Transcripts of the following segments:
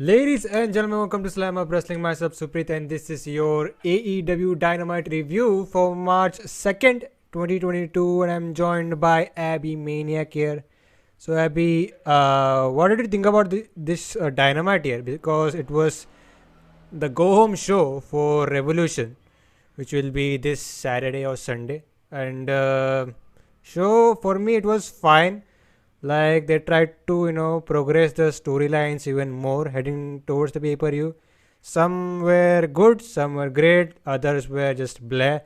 Ladies and gentlemen, welcome to Slamhub Wrestling. Myself Suprit, and this is your AEW Dynamite review for March 2nd, 2022. And I'm joined by Abbymaniac here. So, Abby, what did you think about this Dynamite here? Because it was the go home show for Revolution, which will be this Saturday or Sunday. And show for me, it was fine. Like they tried to progress the storylines even more heading towards the pay-per-view. Some were good, some were great, others were just blah.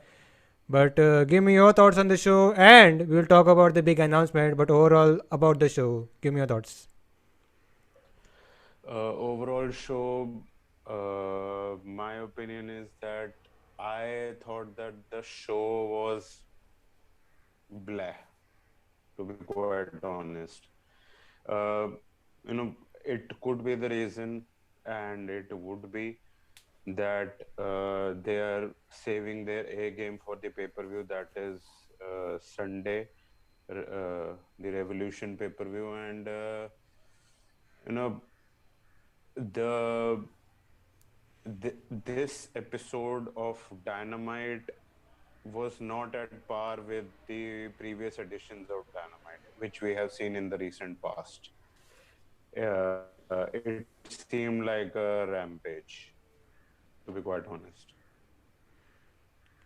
But give me your thoughts on the show, and we'll talk about the big announcement. But overall about the show, give me your thoughts. Overall show, my opinion is that I thought that the show was blah, to be quite honest. Uh, it could be the reason, and it would be that they are saving their A game for the pay-per-view that is Sunday, the Revolution pay-per-view, and you know the this episode of Dynamite was not at par with the previous editions of Dynamite, which we have seen in the recent past. It seemed like a rampage, to be quite honest.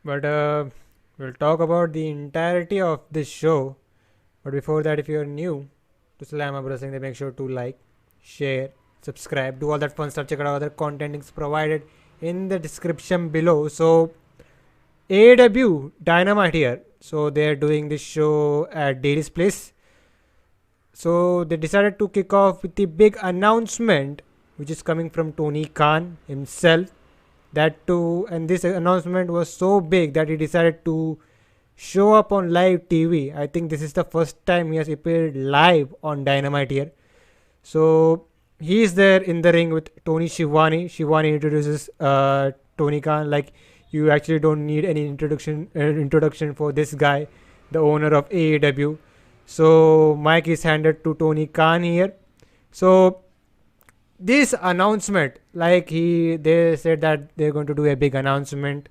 But we'll talk about the entirety of this show. But before that, if you're new to Slam Up Wrestling, then make sure to like, share, subscribe, do all that fun stuff. Check out other content links provided in the description below. So AEW Dynamite here. So they're doing this show at Daily's Place. So they decided to kick off with the big announcement, which is coming from Tony Khan himself. That too, and this announcement was so big that he decided to show up on live TV. I think this is the first time he has appeared live on Dynamite here. So he is there in the ring with Tony Schiavone. Schiavone introduces Tony Khan like you actually don't need any introduction for this guy, the owner of AEW. So Mike is handed to Tony Khan here. So this announcement, like they said that they're going to do a big announcement.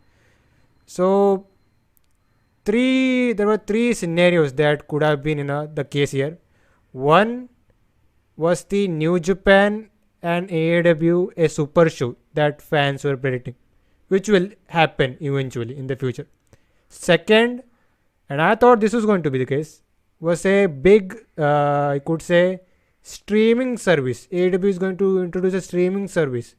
So there were three scenarios that could have been in the case here. One was the New Japan and AEW a super show that fans were predicting, which will happen eventually in the future. Second, and I thought this was going to be the case, was a big, I could say, streaming service. AEW is going to introduce a streaming service.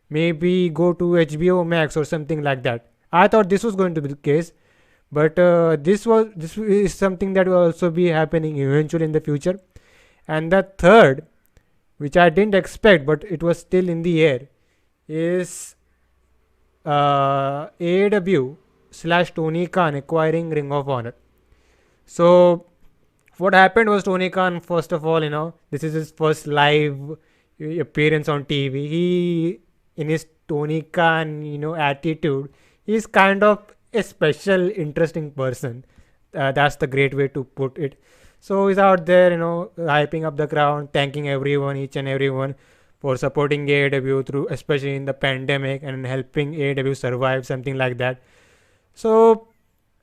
Maybe go to HBO Max or something like that. I thought this was going to be the case, but this is something that will also be happening eventually in the future. And the third, which I didn't expect, but it was still in the air, is AEW / Tony Khan acquiring Ring of Honor. So what happened was Tony Khan, first of all, this is his first live appearance on TV. He, in his Tony Khan, attitude, he's kind of a special, interesting person. That's the great way to put it. So he's out there, hyping up the crowd, thanking everyone, each and everyone, for supporting AEW through, especially in the pandemic, and helping AEW survive, something like that. So,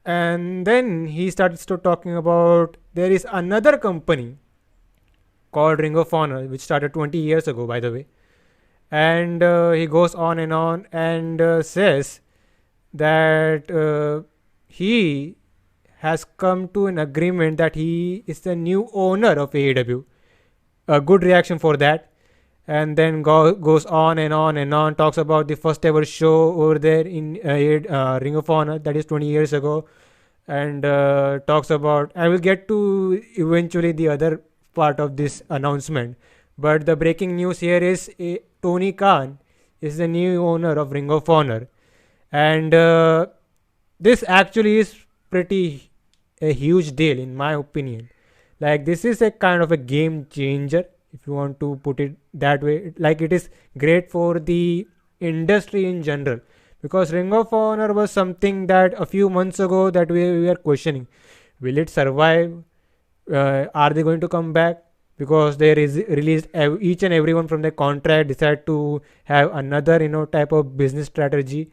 and then he starts to talking about there is another company called Ring of Honor, which started 20 years ago, by the way. And he goes on and says that he has come to an agreement that he is the new owner of AEW. A good reaction for that. And then goes on and on and on, talks about the first ever show over there in Ring of Honor, that is 20 years ago. And talks about, I will get to eventually the other part of this announcement. But the breaking news here is Tony Khan is the new owner of Ring of Honor. And this actually is pretty a huge deal in my opinion. Like this is a kind of a game changer, if you want to put it that way. Like it is great for the industry in general, because Ring of Honor was something that a few months ago that we were questioning, will it survive, are they going to come back? because they released each and everyone from their contract, decide to have another type of business strategy.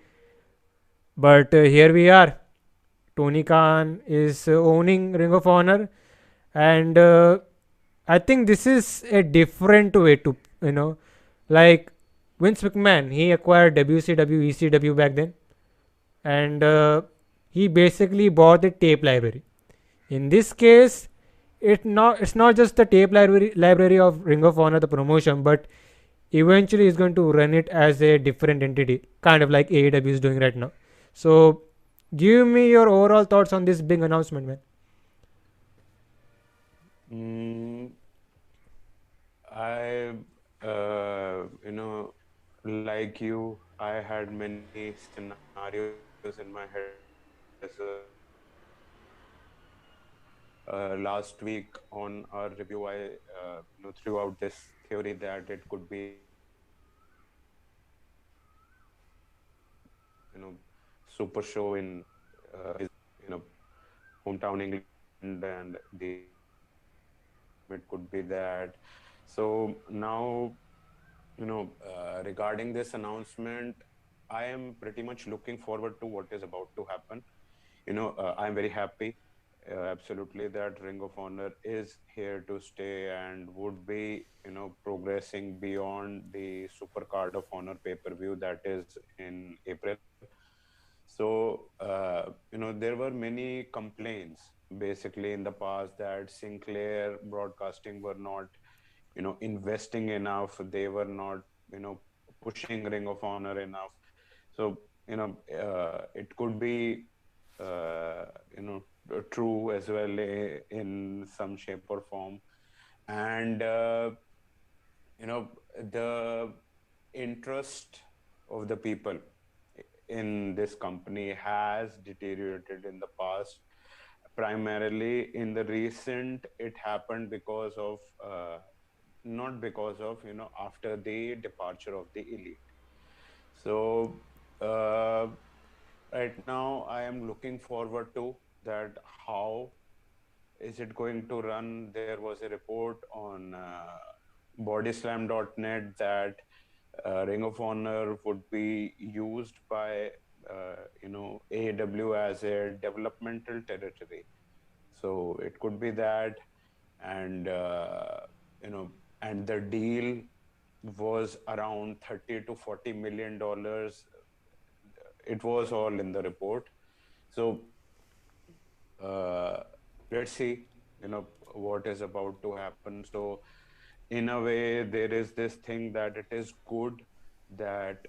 But here we are. Tony Khan is owning Ring of Honor, and I think this is a different way to like Vince McMahon. He acquired WCW, ECW back then, and he basically bought the tape library. In this case, it's not just the tape library of Ring of Honor, the promotion, but eventually he's going to run it as a different entity, kind of like AEW is doing right now. So, give me your overall thoughts on this big announcement, man. Mm, I, like you, I had many scenarios in my head as well. Last week on our review, I threw out this theory that it could be a super show in his hometown England, and the it could be that. So now, regarding this announcement, I am pretty much looking forward to what is about to happen. I'm very happy, absolutely, that Ring of Honor is here to stay and would be, progressing beyond the Super Card of Honor pay-per-view that is in April. So, there were many complaints basically in the past that Sinclair Broadcasting were not, investing enough. They were not, pushing Ring of Honor enough. So, it could be, uh, you know, true as well, in some shape or form. And, the interest of the people in this company has deteriorated in the past. Primarily in the recent, it happened because of, not because of, after the departure of the elite. So, right now I am looking forward to that. How is it going to run? There was a report on bodyslam.net that Ring of Honor would be used by AEW as a developmental territory. So it could be that, and you know, and the deal was around 30 to 40 million dollars. It was all in the report. So uh, let's see, what is about to happen. So in a way, there is this thing that it is good that,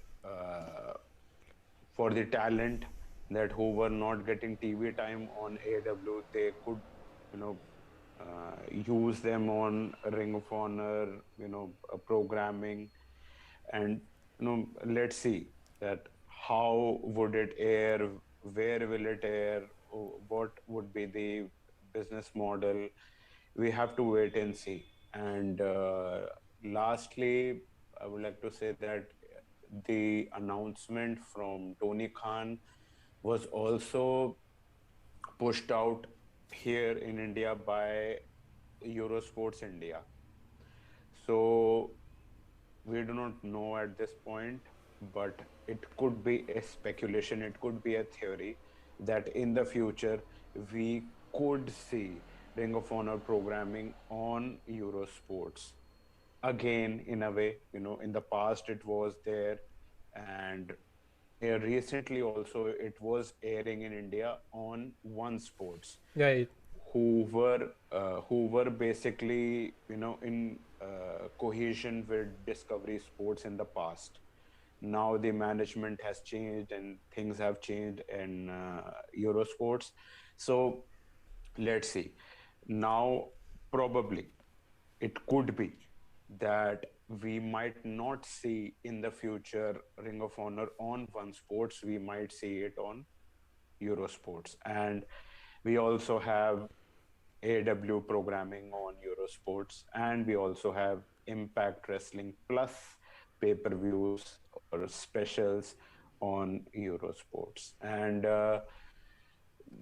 for the talent that who were not getting TV time on AW, they could, you know, use them on Ring of Honor, programming. And, let's see that how would it air, where will it air, what would be the business model. We have to wait and see. And lastly, I would like to say that the announcement from Tony Khan was also pushed out here in India by Eurosports India. So we do not know at this point, but it could be a speculation, it could be a theory that in the future we could see Ring of Honor programming on Eurosports again. In a way, in the past it was there, and recently also it was airing in India on One Sports, Yeah, who were basically, in cohesion with Discovery Sports in the past. Now the management has changed and things have changed in Eurosports. So let's see. Now, probably it could be that we might not see in the future Ring of Honor on One Sports. We might see it on Eurosports. And we also have AW programming on Eurosports, and we also have Impact Wrestling Plus pay-per-views or specials on Eurosports. And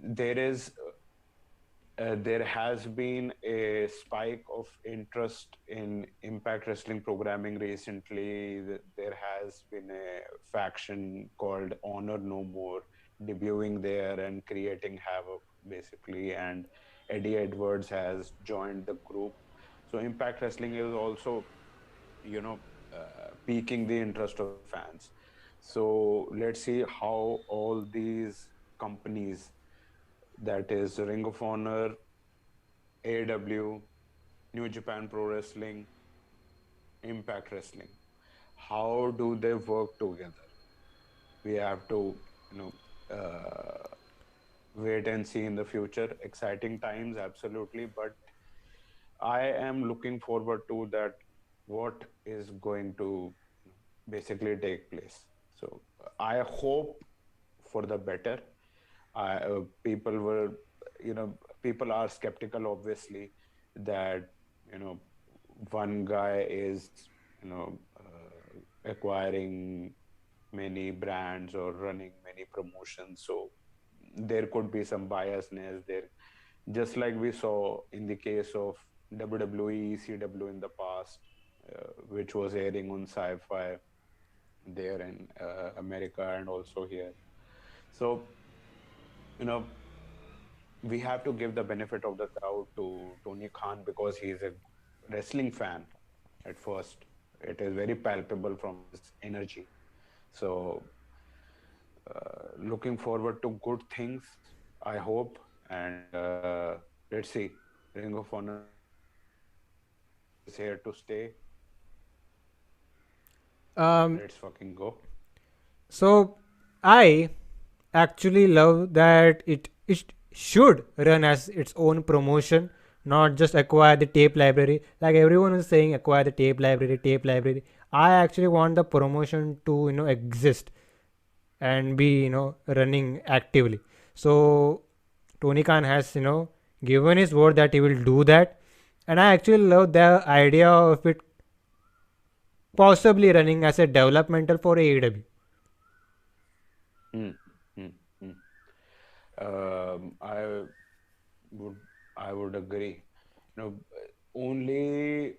there is there has been a spike of interest in Impact Wrestling programming recently. There has been a faction called Honor No More debuting there and creating havoc, basically. And Eddie Edwards has joined the group. So Impact Wrestling is also, you know, piquing the interest of the fans. So let's see how all these companies, that is Ring of Honor, AEW, New Japan Pro Wrestling, Impact Wrestling. How do they work together? We have to, you know, wait and see in the future. Exciting times, absolutely. But I am looking forward to that. What is going to basically take place? So I hope for the better. People were, people are skeptical, obviously, that you know one guy is acquiring many brands or running many promotions, so there could be some biasness there, just like we saw in the case of WWE ECW in the past, which was airing on sci-fi there in America and also here. So you know we have to give the benefit of the doubt to Tony Khan because he's a wrestling fan at first. It is very palpable from his energy. So, looking forward to good things, I hope. And let's see. Ring of Honor is here to stay. Um, Let's fucking go. so I actually love that it should run as its own promotion, not just acquire the tape library. Like everyone is saying, acquire the tape library, tape library. I actually want the promotion to exist and be running actively. So Tony Khan has given his word that he will do that, and I actually love the idea of it possibly running as a developmental for AEW. Hmm, hmm, hmm. I would I would agree. Only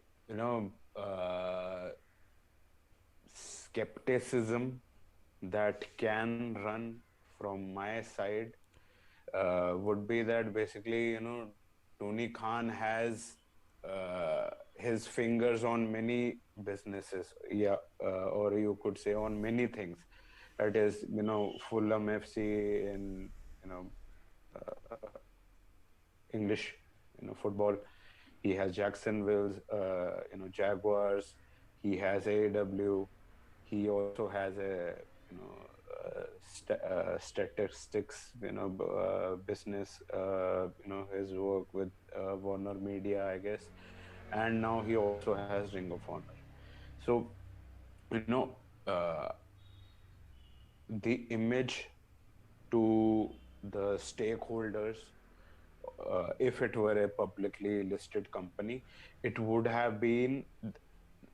skepticism that can run from my side would be that basically, Tony Khan has his fingers on many businesses, yeah, or you could say on many things. That is, Fulham FC in, you know, uh, English, football. He has Jacksonville's, Jaguars. He has AEW. He also has a, statistics, business, his work with Warner Media, I guess. And now he also has Ring of Honor. So, you know, uh, the image to the stakeholders, if it were a publicly listed company, it would have been,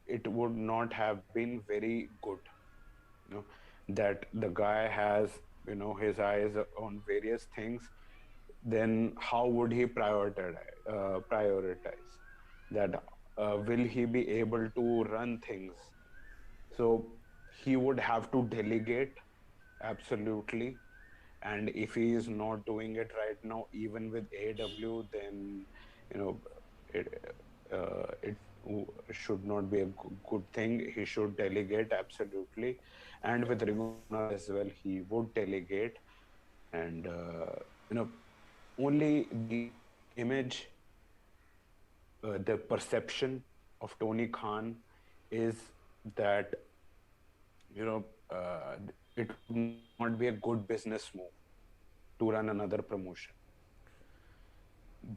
it would not have been very good, you know, that the guy has, his eyes on various things. Then how would he prioritize that? Will he be able to run things? So he would have to delegate, absolutely. And if he is not doing it right now, even with AW, then you know it it should not be a good thing. He should delegate, absolutely. And with Ring of Honor as well, he would delegate. And you know only the image, the perception of Tony Khan is that you know uh, it would not be a good business move to run another promotion.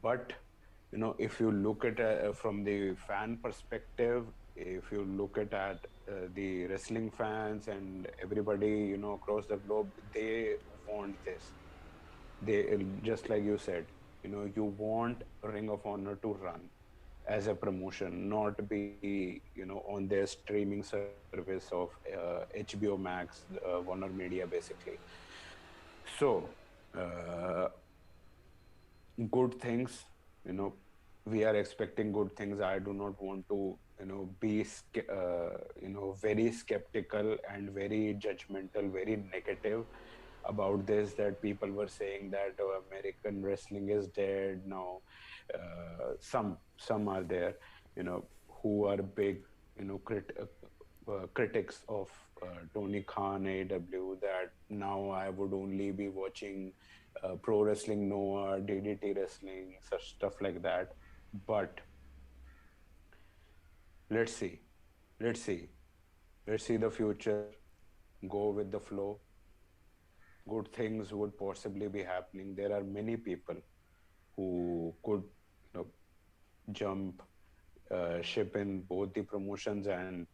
But if you look at from the fan perspective, if you look at the wrestling fans and everybody across the globe, they want this. They, just like you said, you want Ring of Honor to run as a promotion, not be on their streaming service of HBO Max, Warner Media, basically. So, uh, good things. We are expecting good things. I do not want to be very skeptical and very judgmental, very negative about this, that people were saying that American wrestling is dead now. Some are there, who are big, critics of Tony Khan, AEW, that now I would only be watching pro wrestling, Noah, DDT wrestling, such stuff like that. But let's see, let's see, let's see the future. Go with the flow. Good things would possibly be happening. There are many people who could, jump ship in both the promotions, and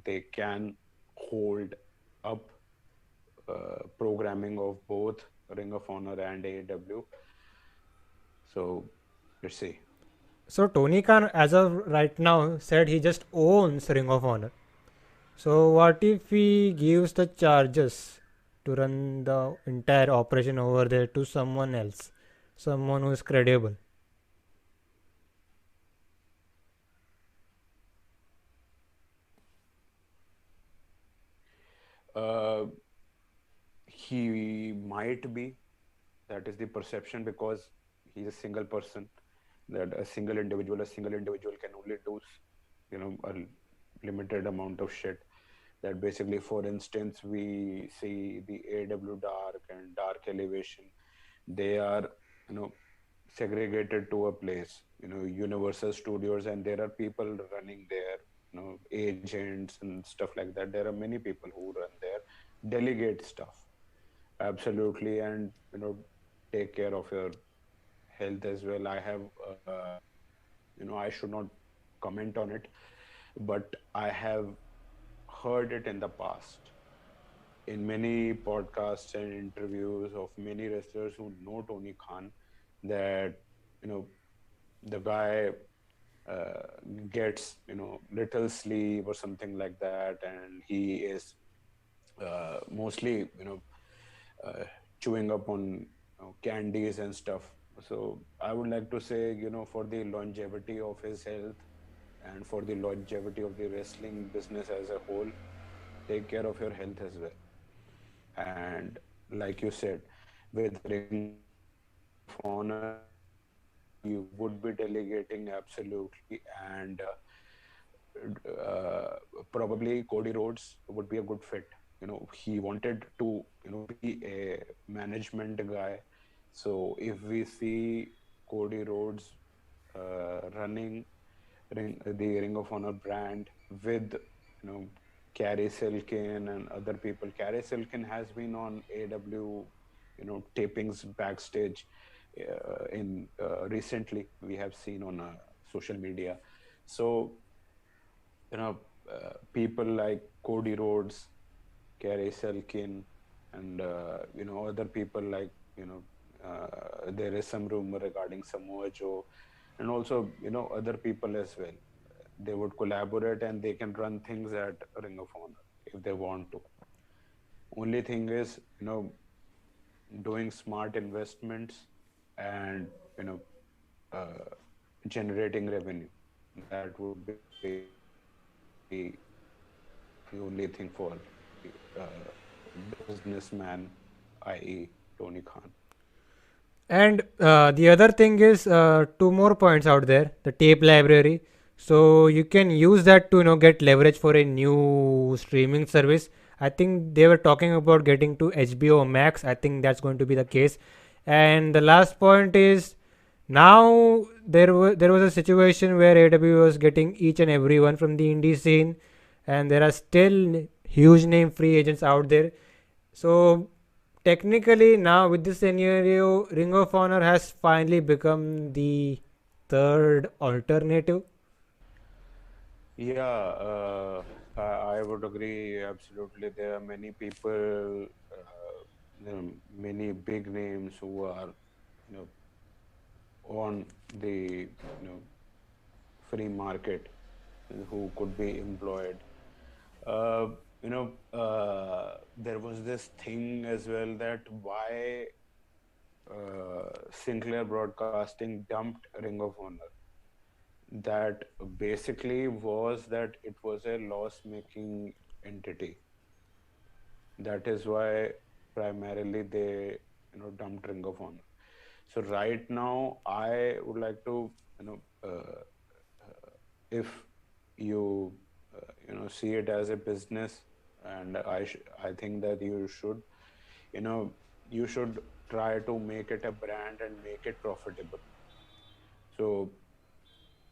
they can hold up programming of both Ring of Honor and AEW. So let's see. So Tony Khan, as of right now, said he just owns Ring of Honor. So what if he gives the charges to run the entire operation over there to someone else, someone who is credible? Uh, he might be, that is the perception, because he's a single person, that a single individual can only do a limited amount of shit. That basically, for instance, we see the AW Dark and Dark Elevation, they are you know segregated to a place, Universal Studios, and there are people running there, agents and stuff like that. There are many people who run there, delegate stuff, absolutely, and take care of your health as well. I have, I should not comment on it, but I have heard it in the past in many podcasts and interviews of many wrestlers who know Tony Khan, that you know the guy uh, gets little sleep or something like that, and he is mostly uh, chewing up on candies and stuff. So I would like to say, for the longevity of his health and for the longevity of the wrestling business as a whole, take care of your health as well. And like you said, with Ring of Honor, he would be delegating absolutely, and probably Cody Rhodes would be a good fit. He wanted to, be a management guy. So if we see Cody Rhodes running the Ring of Honor brand with, Carrie Silkin and other people. Carrie Silkin has been on AW, tapings backstage in recently. We have seen on social media. So people like Cody Rhodes, Carrie Selkin, and other people like there is some rumor regarding Samoa Joe, and also other people as well. They would collaborate and they can run things at Ring of Honor if they want to. Only thing is, doing smart investments and uh, generating revenue. That would be the only thing for businessman, i.e., Tony Khan. And the other thing is two more points out there: the tape library. So you can use that to get leverage for a new streaming service. I think they were talking about getting to HBO Max. I think that's going to be the case. And the last point is, now there was a situation where AW was getting each and every one from the indie scene, and there are still huge name free agents out there. So technically, now with this scenario, Ring of Honor has finally become the third alternative. Yeah, I would agree absolutely. There are many people, many big names who are, you know, on the, free market, who could be employed. Uh, there was this thing as well, that why Sinclair Broadcasting dumped Ring of Honor. That basically was that it was a loss-making entity. That is why primarily they, dumped Ring of Honor. So right now, I would like to, you know, if you, see it as a business, and I think that you know, you should try to make it a brand and make it profitable. So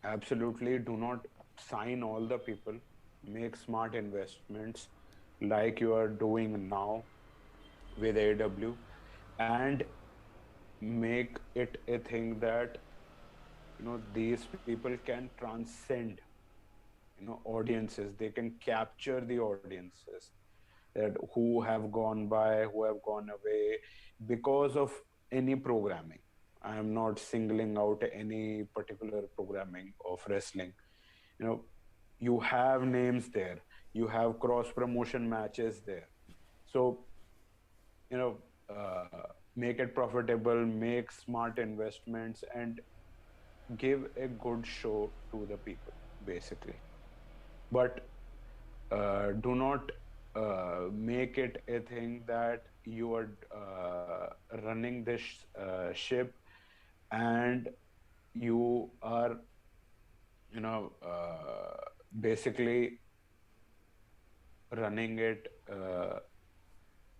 absolutely do not sign all the people, make smart investments like you are doing now with AW, and make it a thing that these people can transcend audiences. They can capture the audiences that who have gone by, who have gone away because of any programming. I am not singling out any particular programming of wrestling. You know, you have names there, you have cross promotion matches there. So, you know, make it profitable, make smart investments, and give a good show to the people, basically. But do not make it a thing that you are running this ship, and you are basically running it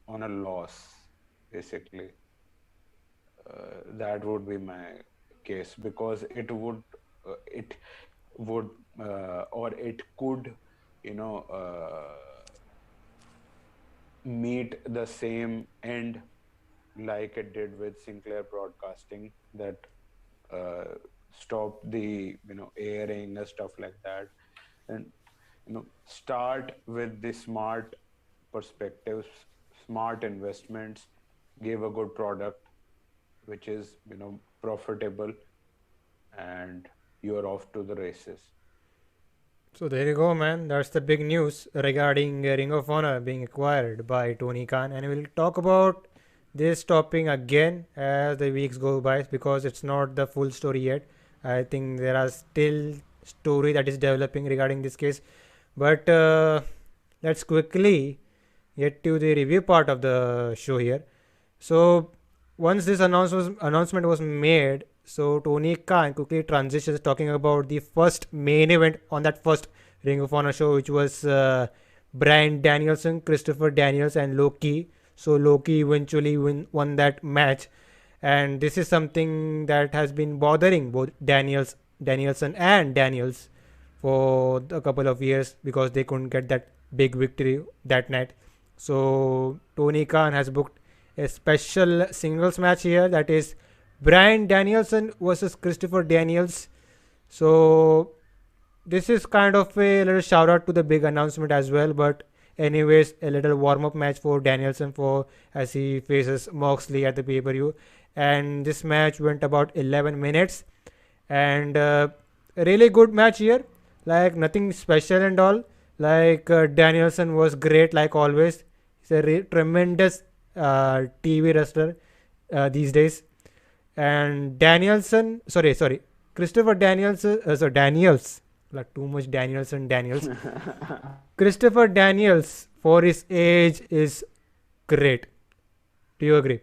on a loss, basically. That would be my case, because it would or it could you know meet the same end like it did with Sinclair Broadcasting, that uh, stop the airing and stuff like that. And start with the smart perspectives, smart investments, give a good product which is profitable, and you're off to the races. So there you go, man. That's the big news regarding Ring of Honor being acquired by Tony Khan, and we'll talk about this topic again as the weeks go by because it's not the full story yet. I think there are still story that is developing regarding this case, but let's quickly get to the review part of the show here. So once this announcement was made, so Tony Khan quickly transitions talking about the first main event on that first Ring of Honor show, which was Bryan Danielson, Christopher Daniels, and Loki. So Loki eventually won that match, and this is something that has been bothering both Danielson and Daniels for a couple of years because they couldn't get that big victory that night. So Tony Khan has booked a special singles match here, that is Bryan Danielson versus Christopher Daniels. So this is kind of a little shout out to the big announcement as well, but anyways, a little warm up match for Danielson for as he faces Moxley at the pay per view, and this match went about 11 minutes, and a really good match here, like nothing special and all. Like Danielson was great like always. He's a tremendous TV wrestler these days. And Danielson, sorry, Christopher Daniels, Daniels, like too much Daniels. Christopher Daniels, for his age, is great. Do you agree?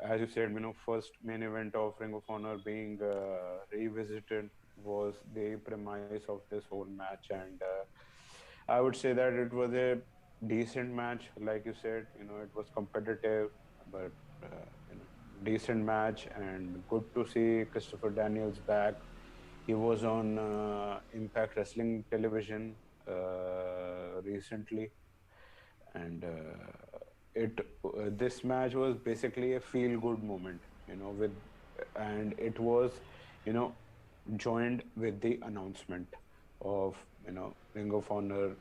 As you said, first main event of Ring of Honor being revisited was the premise of this whole match, and I would say that it was a decent match. Like you said, it was competitive, but decent match, and good to see Christopher Daniels back. He was on Impact Wrestling television recently, and it this match was basically a feel good moment, with and it was you know joined with the announcement of Ring of Honor,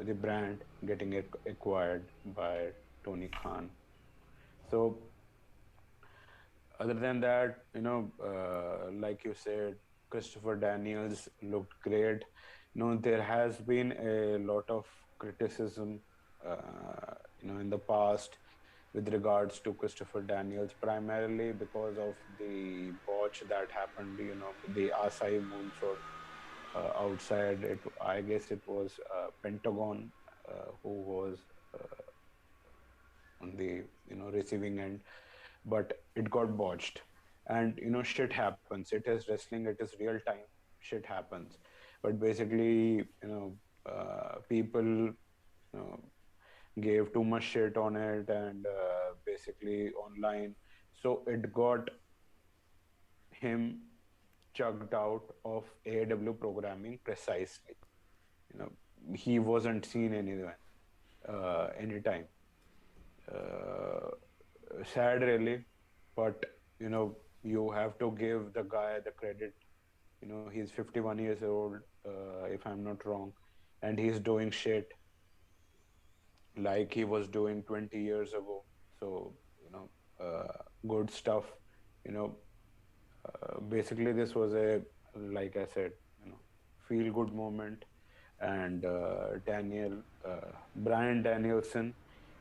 the brand getting acquired by Tony Khan. So other than that, like you said, Christopher Daniels looked great. There has been a lot of criticism, in the past with regards to Christopher Daniels, primarily because of the botch that happened, the Asai moonsault outside it. I guess it was Pentagon who was on the receiving end, but it got botched. And shit happens. It is wrestling. It is real time. Shit happens. But basically, people gave too much shit on it, and basically online, so it got him chucked out of AEW programming precisely. You know, he wasn't seen anywhere, anytime. Uh, Sad, really, but you have to give the guy the credit. He's 51 years old, if I'm not wrong, and he's doing shit like he was doing 20 years ago. So, good stuff. You know, Basically, this was a, like I said, feel good moment. And Bryan Danielson,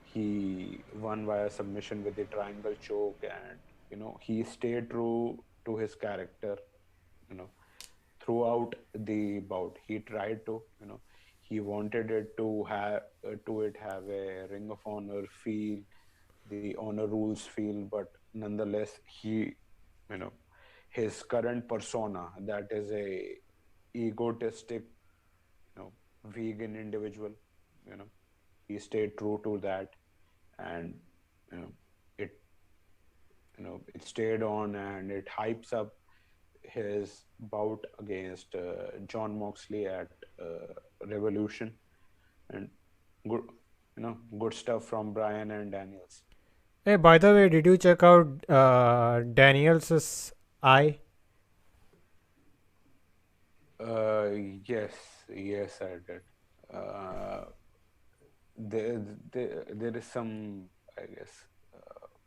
he won via submission with the triangle choke, and he stayed true to his character. You know, Throughout the bout, he tried to, he wanted it to have a Ring of Honor feel, the honor rules feel, but nonetheless, you know, his current persona, that is a egotistic, vegan individual, you know, he stayed true to that, and you know, it it stayed on, and it hypes up his bout against John Moxley at Revolution, and good, good stuff from Bryan and Daniels. Hey, by the way, did you check out Daniels' eye? Uh, yes, yes, I did. Uh, there is some, I guess,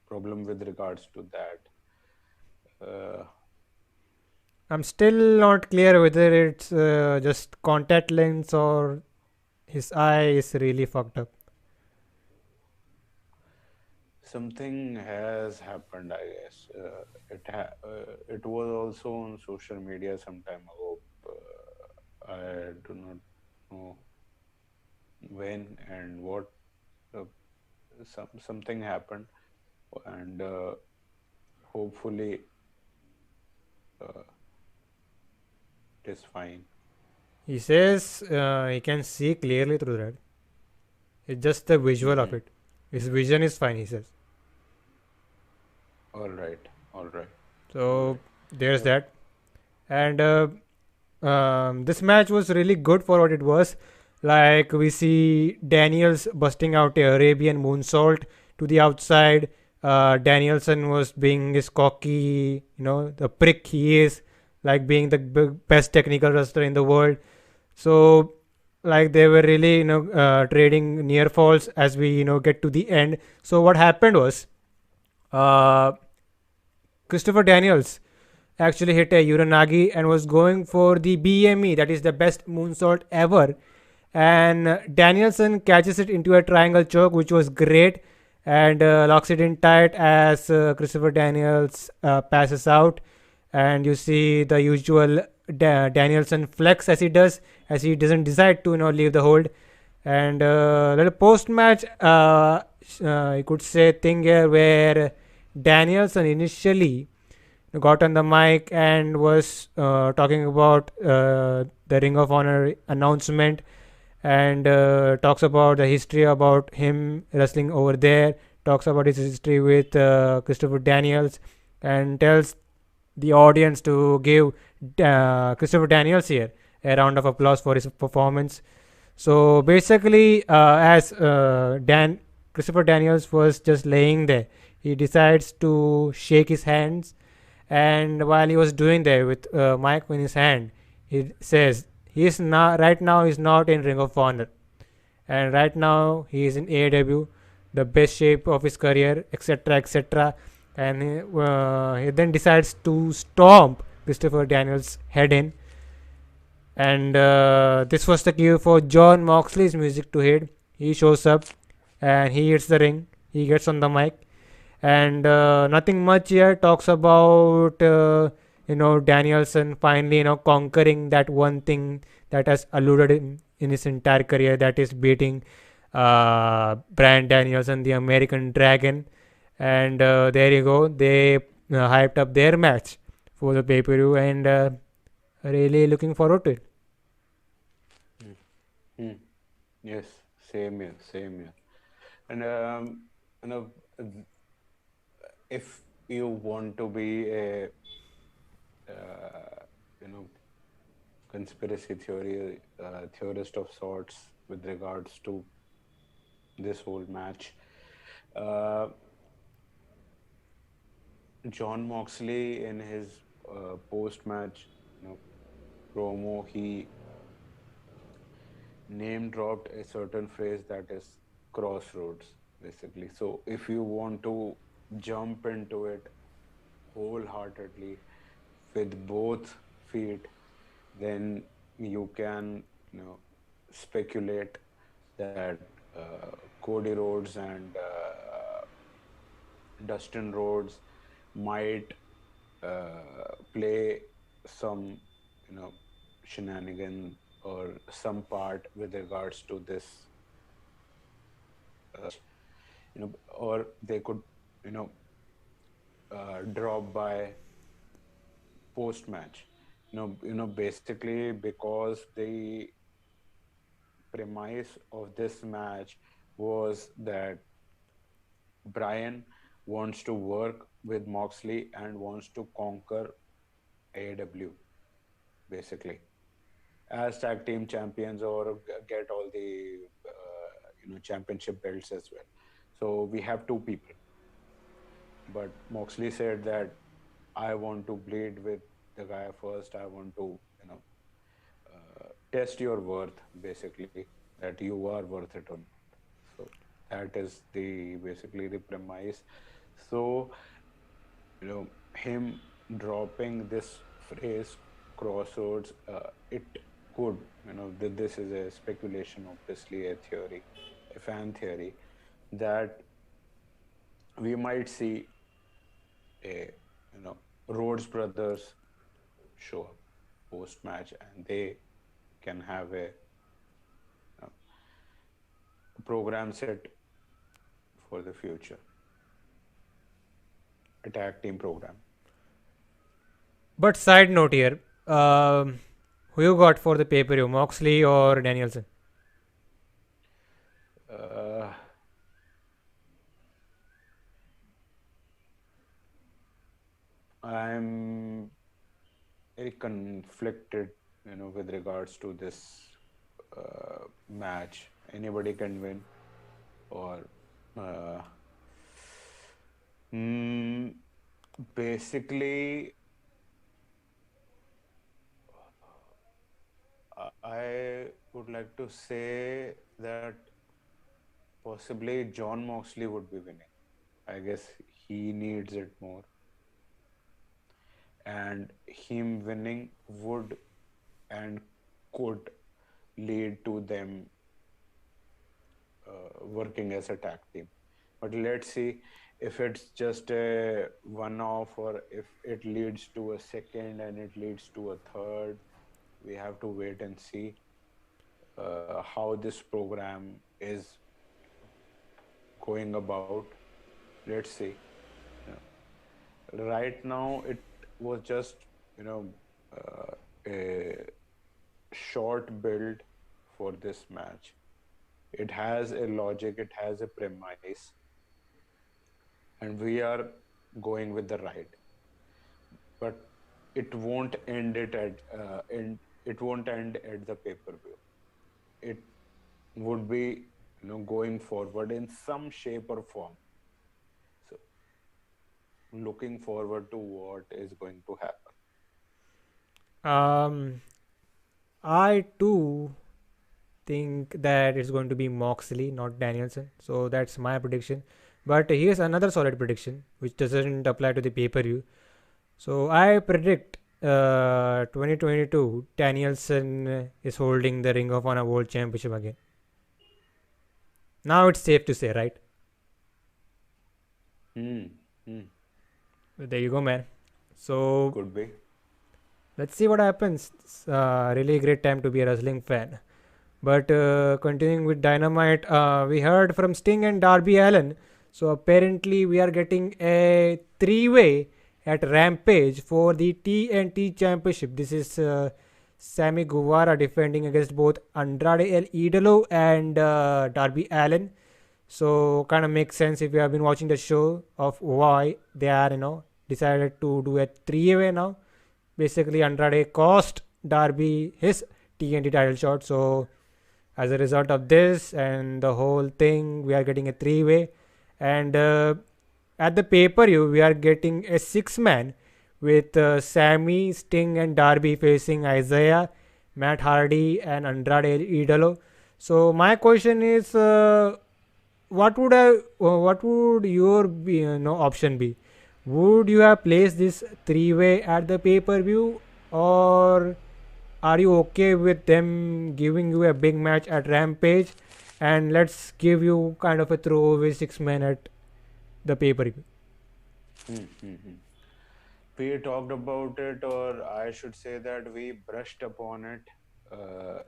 problem with regards to that. Uh, I'm still not clear whether it's just contact lens or his eye is really fucked up. Something has happened, I guess. It was also on social media some time ago. I do not know when and what. Uh, something happened, and hopefully uh, it is fine. He says he can see clearly through that. It's just the visual of Mm-hmm. it. His vision is fine, he says. All right, all right, all So right. there's Yep. that. And this match was really good for what it was. Like we see Daniels busting out a Arabian moonsault to the outside. Danielson was being his cocky, the prick he is, like being the best technical wrestler in the world. So, like they were really, trading near falls as we, get to the end. So what happened was, uh, Christopher Daniels actually hit a Uranagi and was going for the BME, that is the best moonsault ever. And Danielson catches it into a triangle choke, which was great, and locks it in tight as Christopher Daniels passes out. And you see the usual Danielson flex as he does, as he doesn't decide to leave the hold. And little post match, you could say thing here where Danielson initially got on the mic and was talking about the Ring of Honor announcement, and talks about the history about him wrestling over there, talks about his history with Christopher Daniels, and tells the audience to give Christopher Daniels here a round of applause for his performance. So basically, as Christopher Daniels was just laying there, he decides to shake his hands, and while he was doing that with mic in his hand, he says he is not right now. He's not in Ring of Honor, and right now he is in AEW, the best shape of his career, etc., etc. And he then decides to stomp Christopher Daniels' head in. And this was the cue for John Moxley's music to hit. He shows up and he hits the ring. He gets on the mic and nothing much here. Talks about Danielson finally conquering that one thing that has eluded him in his entire career, that is beating Bryan Danielson, the American Dragon. And there you go. They hyped up their match for the pay per view, and really looking forward to it. Mm. Mm. Yes, same here, same here. And you know, if you want to be a you know conspiracy theorist of sorts with regards to this whole match, uh, John Moxley in his post-match promo, he name dropped a certain phrase that is crossroads, basically. So if you want to jump into it wholeheartedly with both feet, then you can speculate that Cody Rhodes and Dustin Rhodes might play some shenanigan or some part with regards to this or they could you know drop by post match, basically because the premise of this match was that Bryan wants to work with Moxley and wants to conquer AEW, basically, as tag team champions or get all the championship belts as well. So we have two people, but Moxley said that I want to bleed with the guy first. I want to test your worth, basically, that you are worth it or not. So that is the basically the premise. So him dropping this phrase crossroads, it could this is a speculation, obviously a theory, a fan theory, that we might see a Rhodes brothers show up post match and they can have a program set for the future, a tag team program. But side note here, who you got for the pay per view, Moxley or Danielson? Uh, I'm very conflicted, with regards to this match. Anybody can win, or mm, basically, I would like to say that possibly John Moxley would be winning. I guess he needs it more. And him winning would and could lead to them working as a tag team. But let's see if it's just a one-off or if it leads to a second and it leads to a third. We have to wait and see how this program is going about. Let's see. Right now, it was just a short build for this match. It has a logic, it has a premise, and we are going with the ride. But it won't end it at it won't end at the pay-per-view. It would be going forward in some shape or form. So looking forward to what is going to happen. I too think that it's going to be Moxley, not Danielson. So that's my prediction. But here's another solid prediction, which doesn't apply to the pay per view. So I predict 2022, Danielson is holding the Ring of Honor World Championship again. Now it's safe to say, right? Hmm. Hmm. There you go, man. So Could be. let's see what happens. It's really great time to be a wrestling fan. But continuing with Dynamite, we heard from Sting and Darby Allin. So apparently, we are getting a three-way at Rampage for the TNT Championship. This is Sammy Guevara defending against both Andrade El Idolo and Darby Allin. So kind of makes sense if you have been watching the show of why they are decided to do a three-way now. Basically, Andrade cost Darby his TNT title shot. So as a result of this and the whole thing, we are getting a three-way, and at the pay-per-view, we are getting a six-man with Sammy, Sting, and Darby facing Isaiah, Matt Hardy, and Andrade El Idolo. So my question is, what would your option be? Would you have placed this three-way at the pay-per-view, or are you okay with them giving you a big match at Rampage, and let's give you kind of a throwaway six-man at the pay-per-view? Hmm. Hmm. Hmm. We talked about it, or I should say that we brushed upon it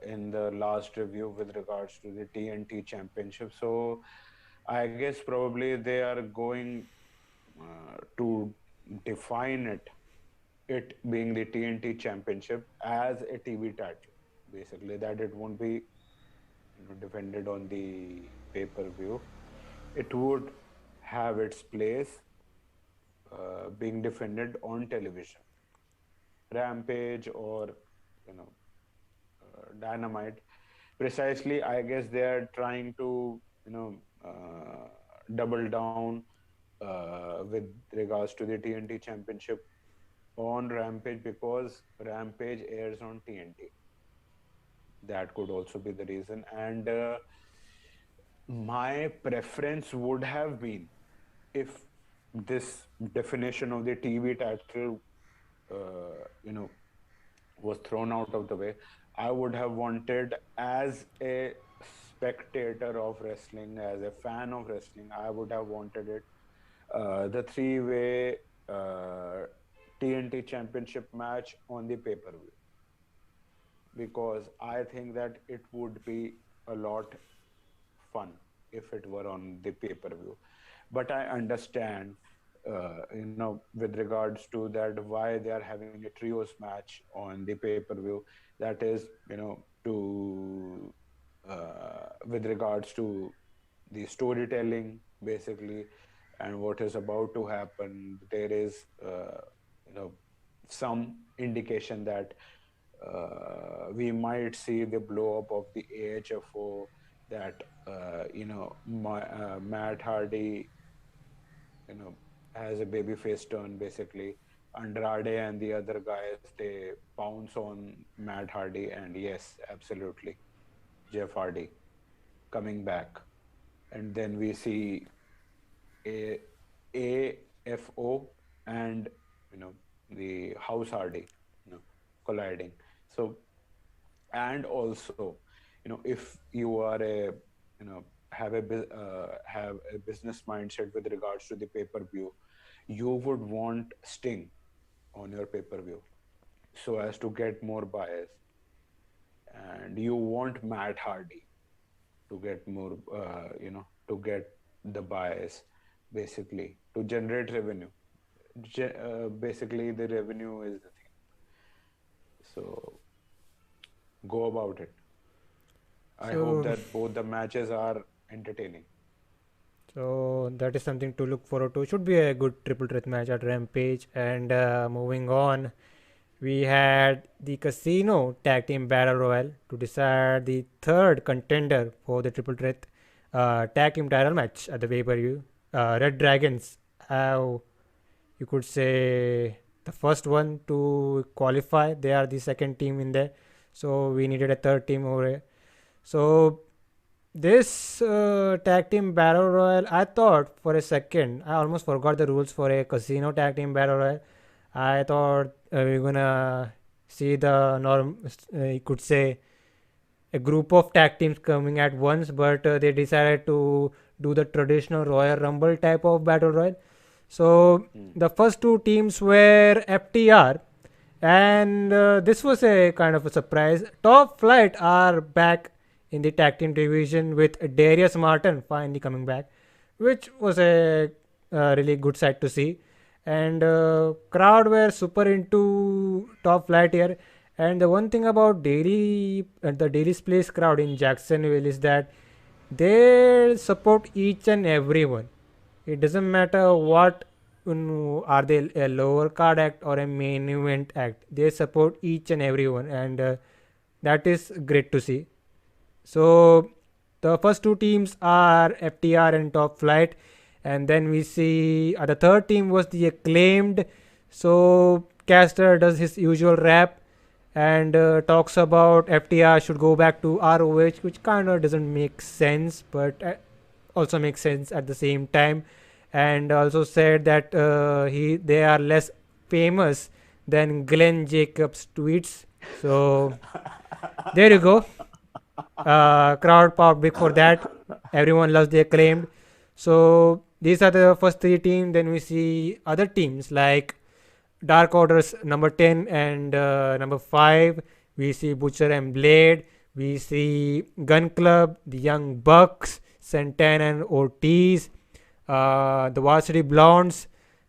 in the last review with regards to the TNT Championship. So I guess probably they are going to define it being the TNT Championship as a TV title, basically that it won't be defended on the pay-per-view. It would have its place being defended on television, Rampage or you know Dynamite. Precisely, I guess they are trying to double down with regards to the TNT Championship on Rampage because Rampage airs on TNT. That could also be the reason. And my preference would have been if this definition of the TV title, you know, was thrown out of the way, I would have wanted, as a spectator of wrestling, as a fan of wrestling, I would have wanted it the three-way TNT Championship match on the pay-per-view because I think that it would be a lot fun if it were on the pay-per-view. But I understand, with regards to that, why they are having a trios match on the pay-per-view. That is, to with regards to the storytelling, basically, and what is about to happen. There is, some indication that we might see the blow up of the AHFO that Matt Hardy has a baby face turn basically. Andrade and the other guys they pounce on Matt Hardy and yes, absolutely, Jeff Hardy coming back, and then we see a AFO and the House Hardy colliding. So and also if you are a have a business mindset with regards to the pay-per-view, you would want Sting on your pay-per-view so as to get more buyers, and you want Matt Hardy to get more to get the buyers, basically to generate revenue. Basically the revenue is the thing, so go about it. I hope So, that both the matches are entertaining. so that is something to look forward to. Should be a good triple threat match at Rampage. And moving on, we had the Casino Tag Team Battle Royal to decide the third contender for the triple threat tag team title match at the pay-per-view. Red Dragons have, you could say, the first one to qualify. They are the second team in there, so we needed a third team over here. So this tag team battle royal, I thought for a second, I almost forgot the rules for a casino tag team battle royal. I thought we're gonna see the you could say a group of tag teams coming at once, but they decided to do the traditional Royal Rumble type of battle royal. So Hmm. the first two teams were FTR, and this was a kind of a surprise. Top Flight are back in the tag team division with Darius Martin finally coming back, which was a really good sight to see. And crowd were super into Top Flight here. And the one thing about the Daily's Place crowd in Jacksonville is that they support each and everyone. It doesn't matter what are they a lower card act or a main event act. They support each and everyone, and that is great to see. So the first two teams are FTR and Top Flight, and then we see the third team was the Acclaimed. So Caster does his usual rap and talks about FTR should go back to ROH, which kind of doesn't make sense, but also makes sense at the same time. And also said that they are less famous than Glenn Jacobs' tweets. So there you go. Crowd popped big for that. Everyone loves the Acclaimed. So these are the first three teams. Then we see other teams like Dark Orders number 10 and number 5. We see Butcher and Blade. We see Gun Club, the Young Bucks, Santana and Ortiz, the Varsity Blondes.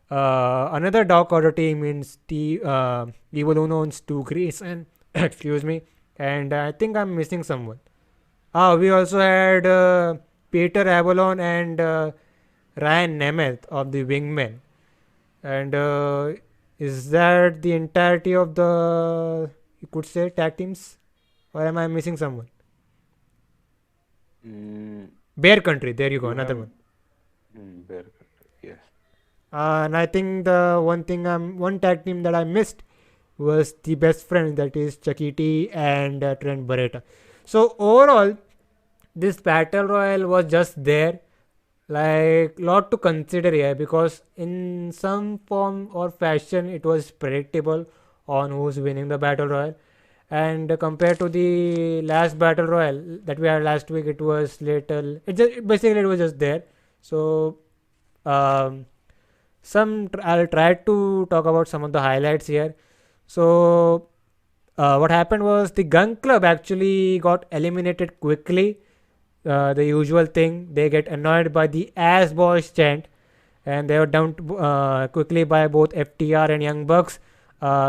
Another Dark Order team in Evil Uno and Stu Grayson. Excuse me. And I think I'm missing someone. We also had Peter Avalon and Ryan Nemeth of the Wingmen. And is that the entirety of the, you could say, tag teams? Or am I missing someone? Mm, Bear Country, there you go, you another have one. Bear Country. Yes. And I think the one tag team that I missed was the best friend, that is Chucky T and Trent Barreta. So overall, this battle royal was just there, like lot to consider here, because in some form or fashion it was predictable on who's winning the battle royal. And compared to the last battle royal that we had last week, it was little, basically it was just there. So um, I'll try to talk about some of the highlights here. So what happened was the Gun Club actually got eliminated quickly. The usual thing, they get annoyed by the ass boys chant, and they were dumped quickly by both FTR and Young Bucks.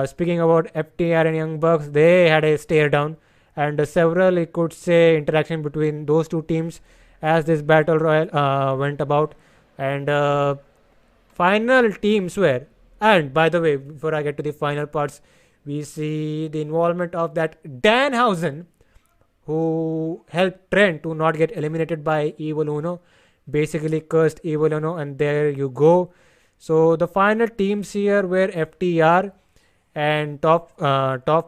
Speaking about FTR and Young Bucks, they had a stare down, and several, you could say, interaction between those two teams as this battle royal went about. And final teams were, and by the way, before I get to the final parts, we see the involvement of that Danhausen, who helped Trent to not get eliminated by Evil Uno, basically cursed Evil Uno, and there you go. So the final teams here were FTR and Top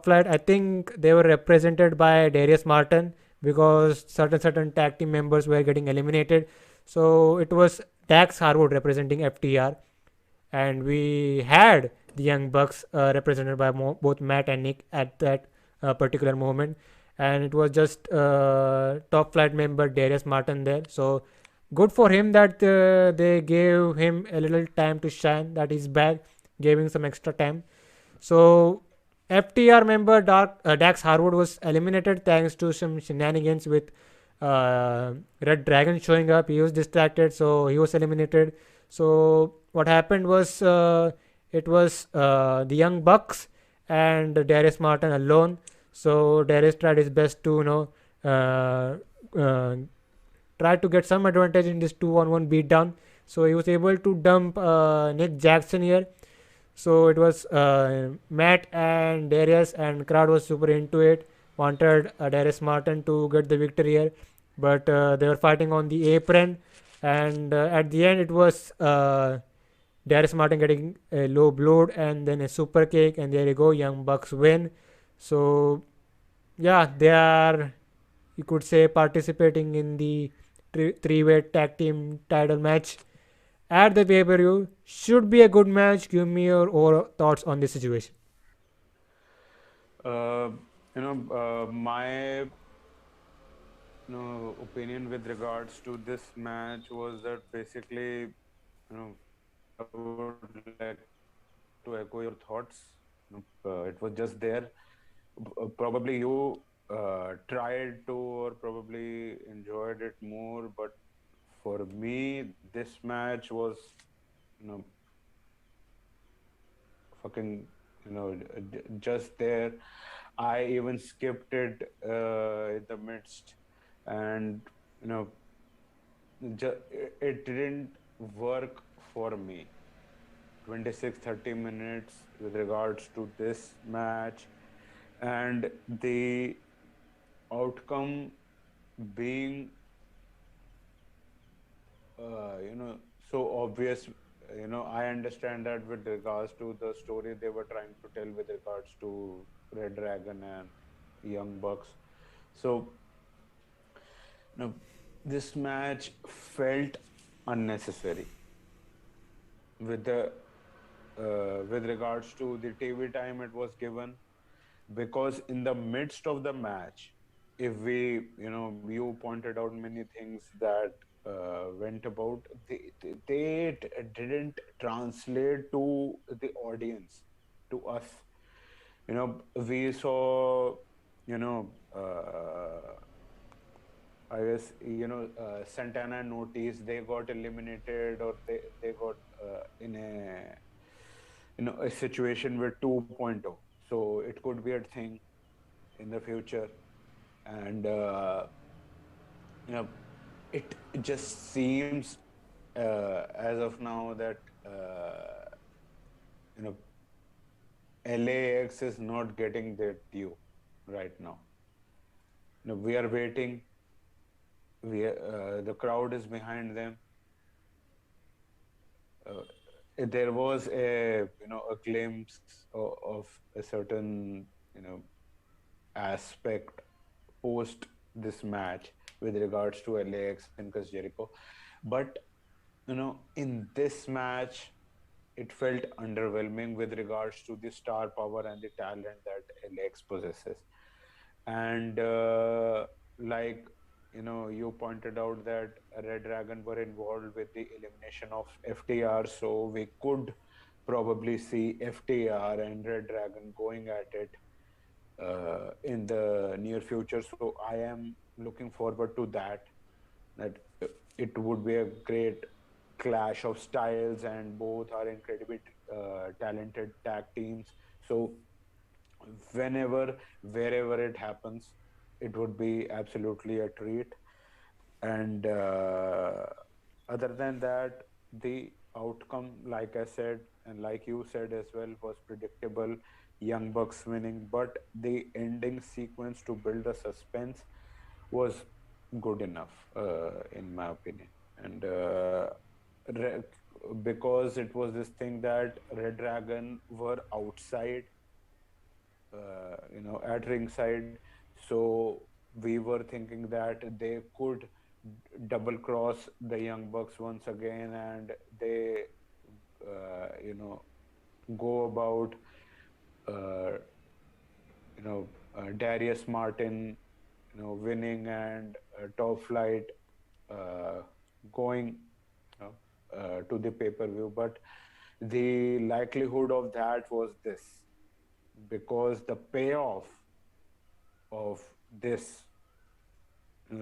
Flight. I think they were represented by Darius Martin because certain tag team members were getting eliminated. So it was Dax Harwood representing FTR, and we had the Young Bucks represented by both Matt and Nick at that particular moment, and it was just Top Flight member Darius Martin there. So good for him that they gave him a little time to shine, that he's back, gave him some extra time. So FTR member Dax Harwood was eliminated thanks to some shenanigans with ReDragon showing up. He was distracted, so he was eliminated. So what happened was it was the Young Bucks and Darius Martin alone. So Darius tried his best to uh, uh, try to get some advantage in this 2-on-1 beatdown. So he was able to dump Nick Jackson here. So it was Matt and Darius, and crowd was super into it. Wanted Darius Martin to get the victory here, but they were fighting on the apron, and at the end it was Darius Martin getting a low blow and then a super kick, and there you go, Young Bucks win. So yeah, they are, you could say, participating in the three-way tag team title match. at the pay per view should be a good match. Give me your overall thoughts on this situation. Uh, my opinion with regards to this match was that basically, I would like to echo your thoughts. It was just there. Probably you tried to or probably enjoyed it more, but for me, this match was, you know, fucking, just there. I even skipped it in the midst, and you know, it didn't work for me. 26-30 minutes with regards to this match, and the outcome being so obvious. I understand that with regards to the story they were trying to tell with regards to Red Dragon and Young Bucks. So this match felt unnecessary with the with regards to the TV time it was given, because in the midst of the match, if we, you pointed out many things that went about, they didn't translate to the audience, to us. We saw, you know, I guess, Santana and Otis, they got eliminated, or they got in a situation with 2.0. So it could be a thing in the future, and you know it just seems as of now that you know LAX is not getting their due right now. We are waiting. The crowd is behind them. uh, there was a glimpse of a certain aspect post this match with regards to LAX and Chris Jericho. But in this match, it felt underwhelming with regards to the star power and the talent that LAX possesses. And like you pointed out that Red Dragon were involved with the elimination of FTR, so we could probably see FTR and Red Dragon going at it in the near future. So I am looking forward to that. That it would be a great clash of styles, and both are incredibly talented tag teams. So whenever, wherever it happens, it would be absolutely a treat. And other than that, the outcome, like I said, and like you said as well, was predictable. Young Bucks winning, but the ending sequence to build the suspense was good enough, in my opinion. And re- because it was this thing that Red Dragon were outside, at ringside. So we were thinking that they could double cross the Young Bucks once again, and they, go about, uh, Darius Martin, winning, and Top Flight uh, going, to the pay per view. But the likelihood of that was this, because the payoff of this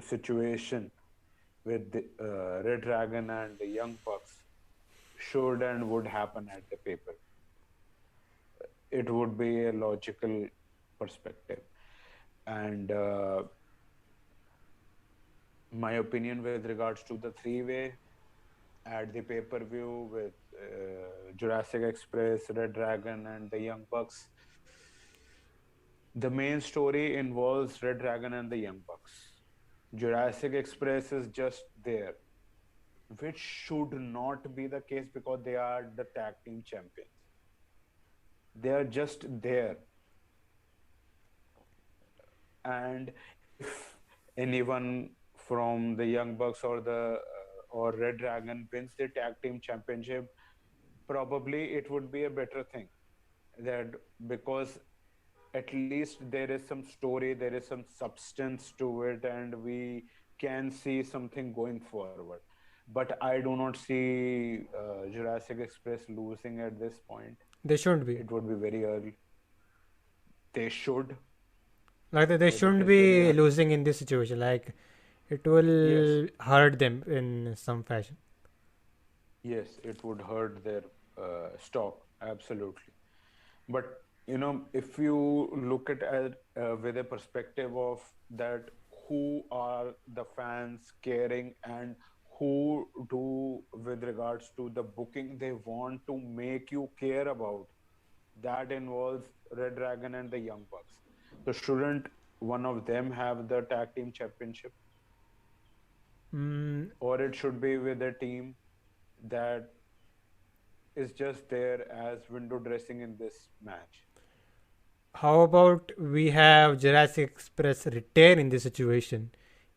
situation with the Red Dragon and the Young Bucks should and would happen at the paper. It would be a logical perspective. And my opinion with regards to the three-way at the pay-per-view with Jurassic Express, Red Dragon, and the Young Bucks, the main story involves Red Dragon and the Young Bucks. Jurassic Express is just there, which should not be the case because they are the tag team champions. They are just there. And if anyone from the Young Bucks or the or Red Dragon wins the tag team championship, probably it would be a better thing. That because at least there is some story, there is some substance to it, and we can see something going forward. But I do not see Jurassic Express losing at this point. They shouldn't be. It would be very early. They should, Like they but it shouldn't is very be early. losing in this situation. Like it Yes, will hurt them in some fashion. yes, it would hurt their stock, absolutely. But if you look at it with a perspective of that, who are the fans caring and who do with regards to the booking they want to make you care about, that involves Red Dragon and the Young Bucks. So shouldn't one of them have the tag team championship, Mm, or it should be with a team that is just there as window dressing in this match? how about we have Jurassic Express retain in this situation?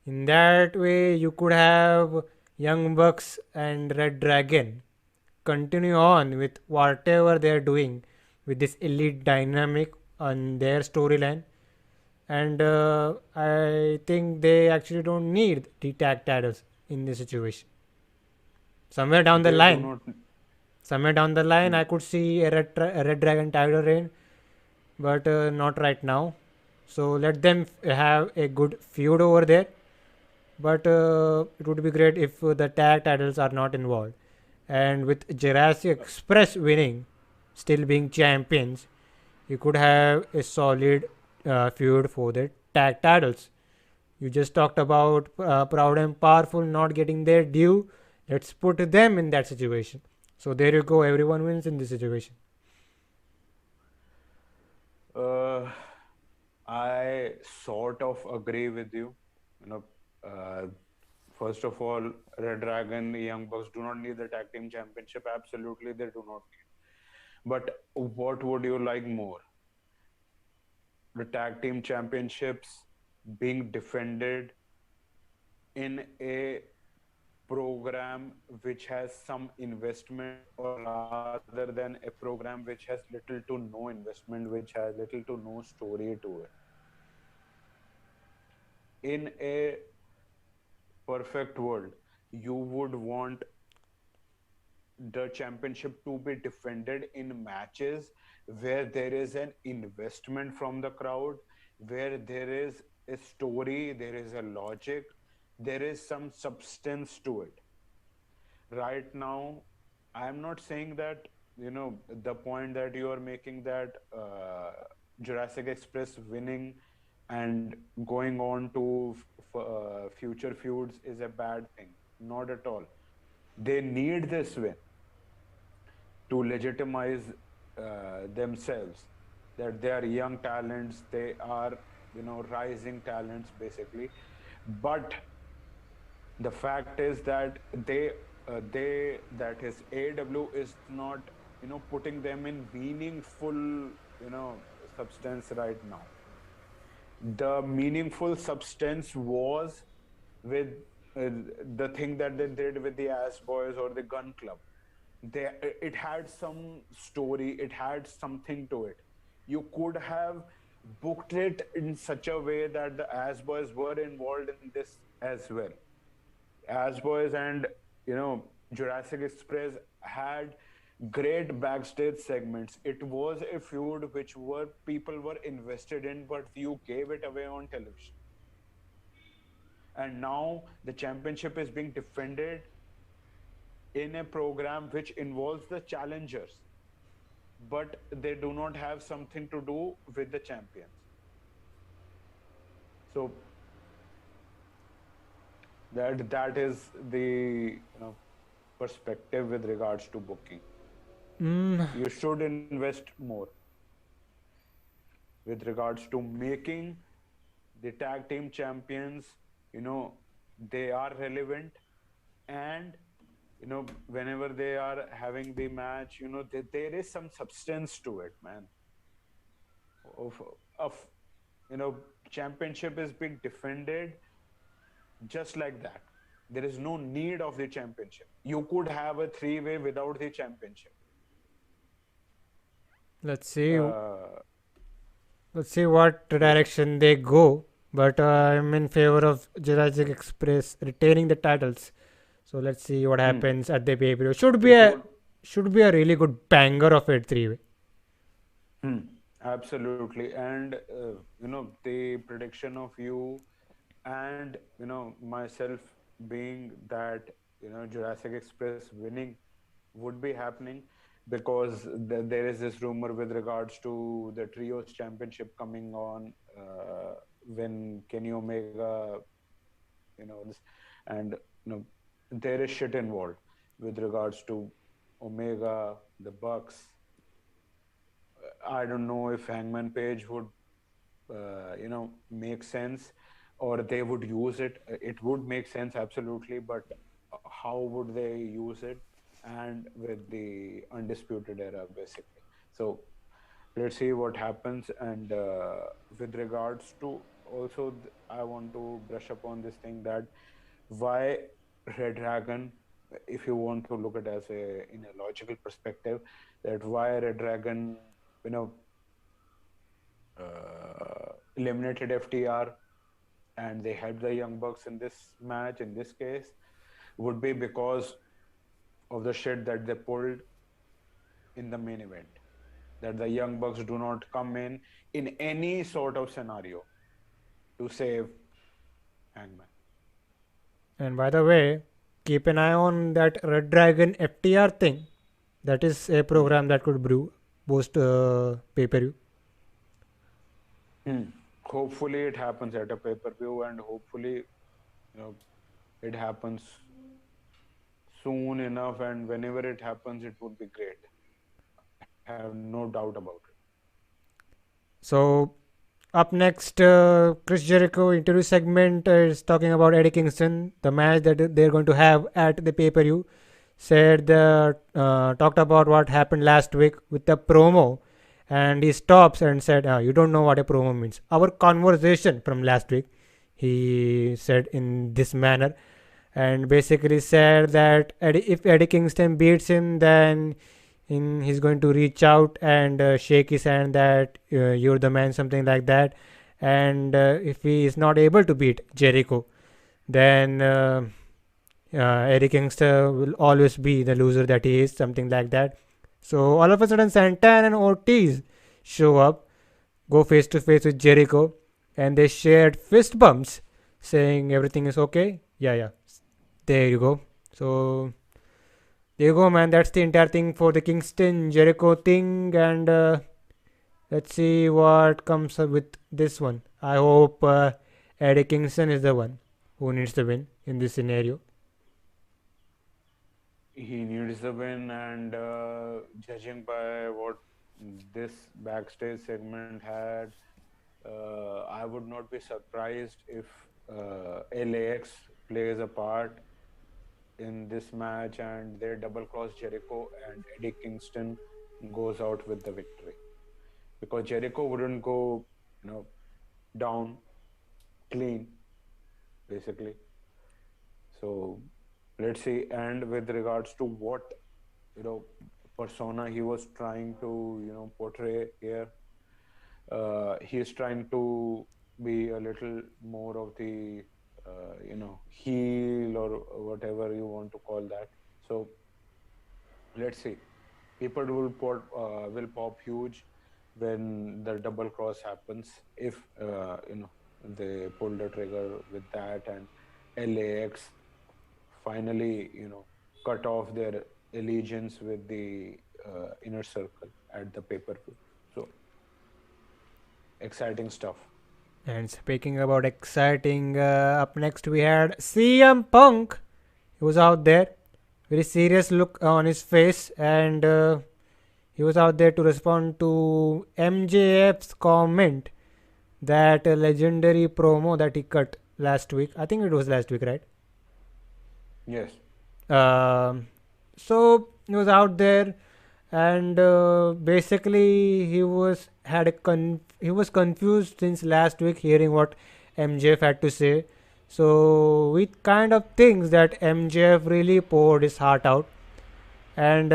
In that way, you could have Young Bucks and Red Dragon continue on with whatever they're doing with this elite dynamic on their storyline. And I think they actually don't need the tag titles in this situation. Somewhere down the They do line, not. somewhere down the line, Hmm. I could see a Red Dragon title reign, but not right now. So let them have a good feud over there. But it would be great if the tag titles are not involved. And with Jurassic Express winning, still being champions, you could have a solid feud for the tag titles. You just talked about Proud and Powerful not getting their due. Let's put them in that situation. So there you go. Everyone wins in this situation. Uh, I sort of agree with you. You know, uh, First of all, Red Dragon, Young Bucks do not need the tag team championship. Absolutely, they do not need. But what would you like more? The tag team championships being defended in a program which has some investment, or rather than a program which has little to no investment, which has little to no story to it. In a perfect world, you would want the championship to be defended in matches where there is an investment from the crowd, where there is a story, there is a logic, there is some substance to it. Right now, I'm not saying that, the point that you are making, that Jurassic Express winning and going on to future feuds is a bad thing. Not at all. They need this win to legitimize themselves, that they are young talents, they are, rising talents basically. But the fact is that they that is AW is not, putting them in meaningful, substance right now. The meaningful substance was with the thing that they did with the Ass Boys or the Gun Club. They It had some story, it had something to it. You could have booked it in such a way that the Ass Boys were involved in this as well. As Boys and, Jurassic Express had great backstage segments. It was a feud which were people were invested in, but you gave it away on television. And now the championship is being defended in a program which involves the challengers, but they do not have something to do with the champions. So that is the, perspective with regards to booking. Mm, You should invest more with regards to making the tag team champions, you know they are relevant, and whenever they are having the match, there is some substance to it, man. Of you know Championship is being defended just like that, there is no need of the championship. You could have a three-way without the championship. Let's see. Uh, Let's see what yes. direction they go. But I'm in favor of Jurassic Express retaining the titles. So let's see what Hmm. happens at the pay per view. It would. Should be a really good banger of it three way. Hmm. Absolutely. And the prediction of you and myself being that Jurassic Express winning would be happening because there is this rumor with regards to the trios championship coming on when Kenny Omega this, and there is shit involved with regards to Omega, the Bucks. I don't know if Hangman Page would make sense, or they would use it. It would make sense absolutely, but how would they use it? And with the undisputed era basically. So let's see what happens. And with regards to also I want to brush upon this thing that why ReDragon, if you want to look at as a in a logical perspective, that why ReDragon you know eliminated FTR and they helped the Young Bucks in this match, in this case, would be because of the shit that they pulled in the main event. That the Young Bucks do not come in any sort of scenario to save Hangman. And by the way, keep an eye on that Red Dragon FTR thing. That is a Hmm. program that could brew post pay per view. Hmm. Hopefully, it happens at a pay per view, and hopefully, it happens soon enough. And whenever it happens, it would be great. I have no doubt about it. So up next, Chris Jericho interview segment is talking about Eddie Kingston, the match that they're going to have at the pay per view. Said talked about what happened last week with the promo, and he stops and said, "You don't know what a promo means." Our conversation from last week, he said in this manner, and basically said that if Eddie Kingston beats him, then he's going to reach out and shake his hand that you're the man, something like that. And if he is not able to beat Jericho, then Eddie Kingston will always be the loser that he is, something like that. So all of a sudden, Santana and Ortiz show up, go face to face with Jericho, and they shared fist bumps, saying everything is okay. Yeah, yeah. There you go. So there you go, man. That's the entire thing for the Kingston Jericho thing, and let's see what comes up with this one. I hope Eddie Kingston is the one who needs the win in this scenario. He needs the win, and judging by what this backstage segment had, I would not be surprised if LAX plays a part in this match and they double cross Jericho and Eddie Kingston goes out with the victory. Because Jericho wouldn't go, down clean, basically. So let's see. And with regards to what you know persona he was trying to portray here, he is trying to be a little more of the heel or whatever you want to call that. So let's see. People will pop huge when the double cross happens if they pull the trigger with that, and LAX finally cut off their allegiance with the inner circle at the pay-per-view. So exciting stuff. And speaking about exciting, up next we had CM Punk. He was out there, very serious look on his face, and he was out there to respond to MJF's comment, that legendary promo that he cut last week. I think it was last week, right? Yes. Um, so he was out there, and basically he was confused since last week, hearing what MJF had to say. So we kind of thinks that MJF really poured his heart out, and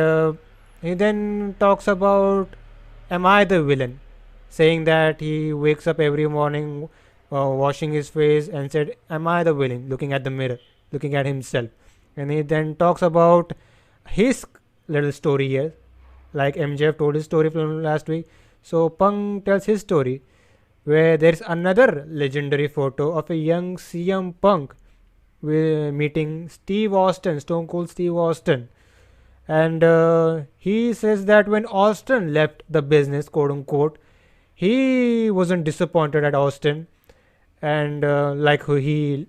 he then talks about, "Am I the villain?" Saying that he wakes up every morning, washing his face, and said, "Am I the villain?" Looking at the mirror, looking at himself, and he then talks about his little story here, like MJF told his story from last week. So Punk tells his story, where there's another legendary photo of a young CM Punk meeting Steve Austin, Stone Cold Steve Austin. And he says that when Austin left the business, quote unquote, he wasn't disappointed at Austin, and like he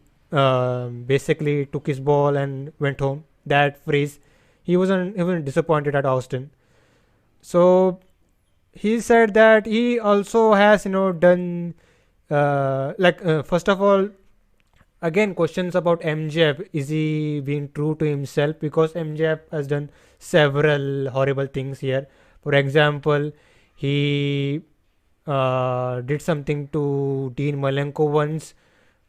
basically took his ball and went home. That phrase, he wasn't disappointed at Austin. So he said that he also has done first of all, again, questions about MJF. Is he being true to himself? Because MJF has done several horrible things here. For example, he did something to Dean Malenko once,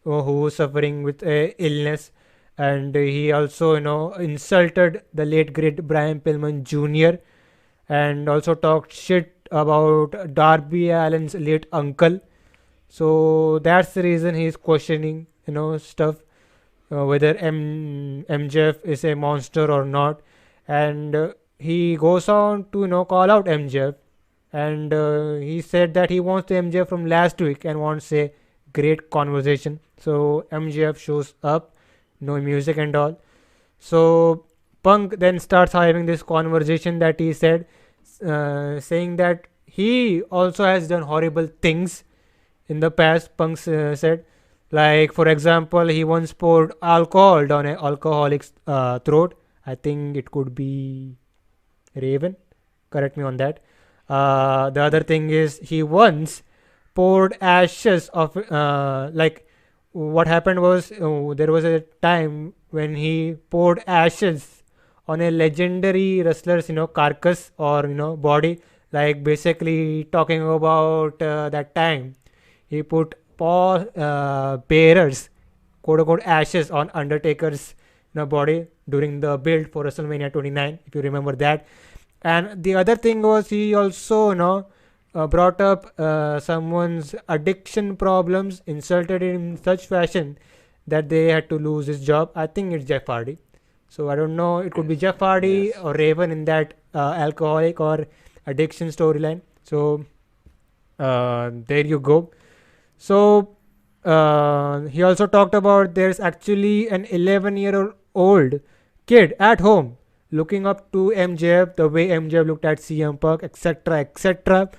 who was suffering with a illness, and he also insulted the late great Brian Pillman Jr., and also talked shit about Darby Allen's late uncle. So that's the reason he's questioning stuff, whether MJF is a monster or not. And he goes on to call out MJF, and he said that he wants the MJF from last week and wants a great conversation. So MJF shows up, no music and all. So Punk then starts having this conversation that he said, saying that he also has done horrible things in the past. Punk said, like, for example, he once poured alcohol down an alcoholic's throat. I think it could be Raven. Correct me on that. The other thing is, he once poured ashes of what happened was, there was a time when he poured ashes on a legendary wrestler's carcass or body, like basically talking about that time he put paw bearers, quote unquote, ashes on Undertaker's body during the build for WrestleMania 29, if you remember that. And the other thing was, he also brought up someone's addiction problems, insulted him in such fashion that they had to lose his job. I think it's Jeff Hardy. So I don't know, it could be Jeff Hardy or Raven in that alcoholic or addiction storyline. So there you go. So he also talked about there's actually an 11-year-old kid at home looking up to MJF, the way MJF looked at CM Punk, etc., etc.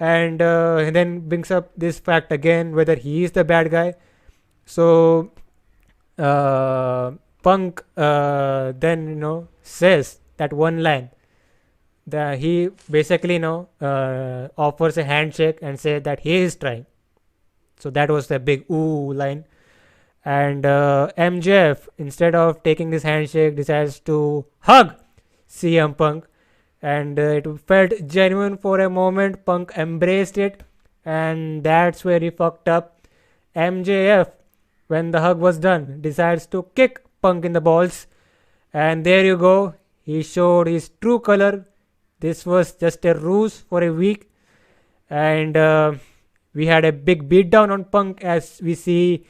And he then brings up this fact again, whether he is the bad guy. So Punk then says that one line, that he basically offers a handshake and says that he is trying. So that was the big ooh line. And MJF, instead of taking this handshake, decides to hug CM Punk. And it felt genuine for a moment. Punk embraced it. And that's where he fucked up. MJF, when the hug was done, decides to kick Punk in the balls. And there you go. He showed his true color. This was just a ruse for a week. And we had a big beatdown on Punk, as we see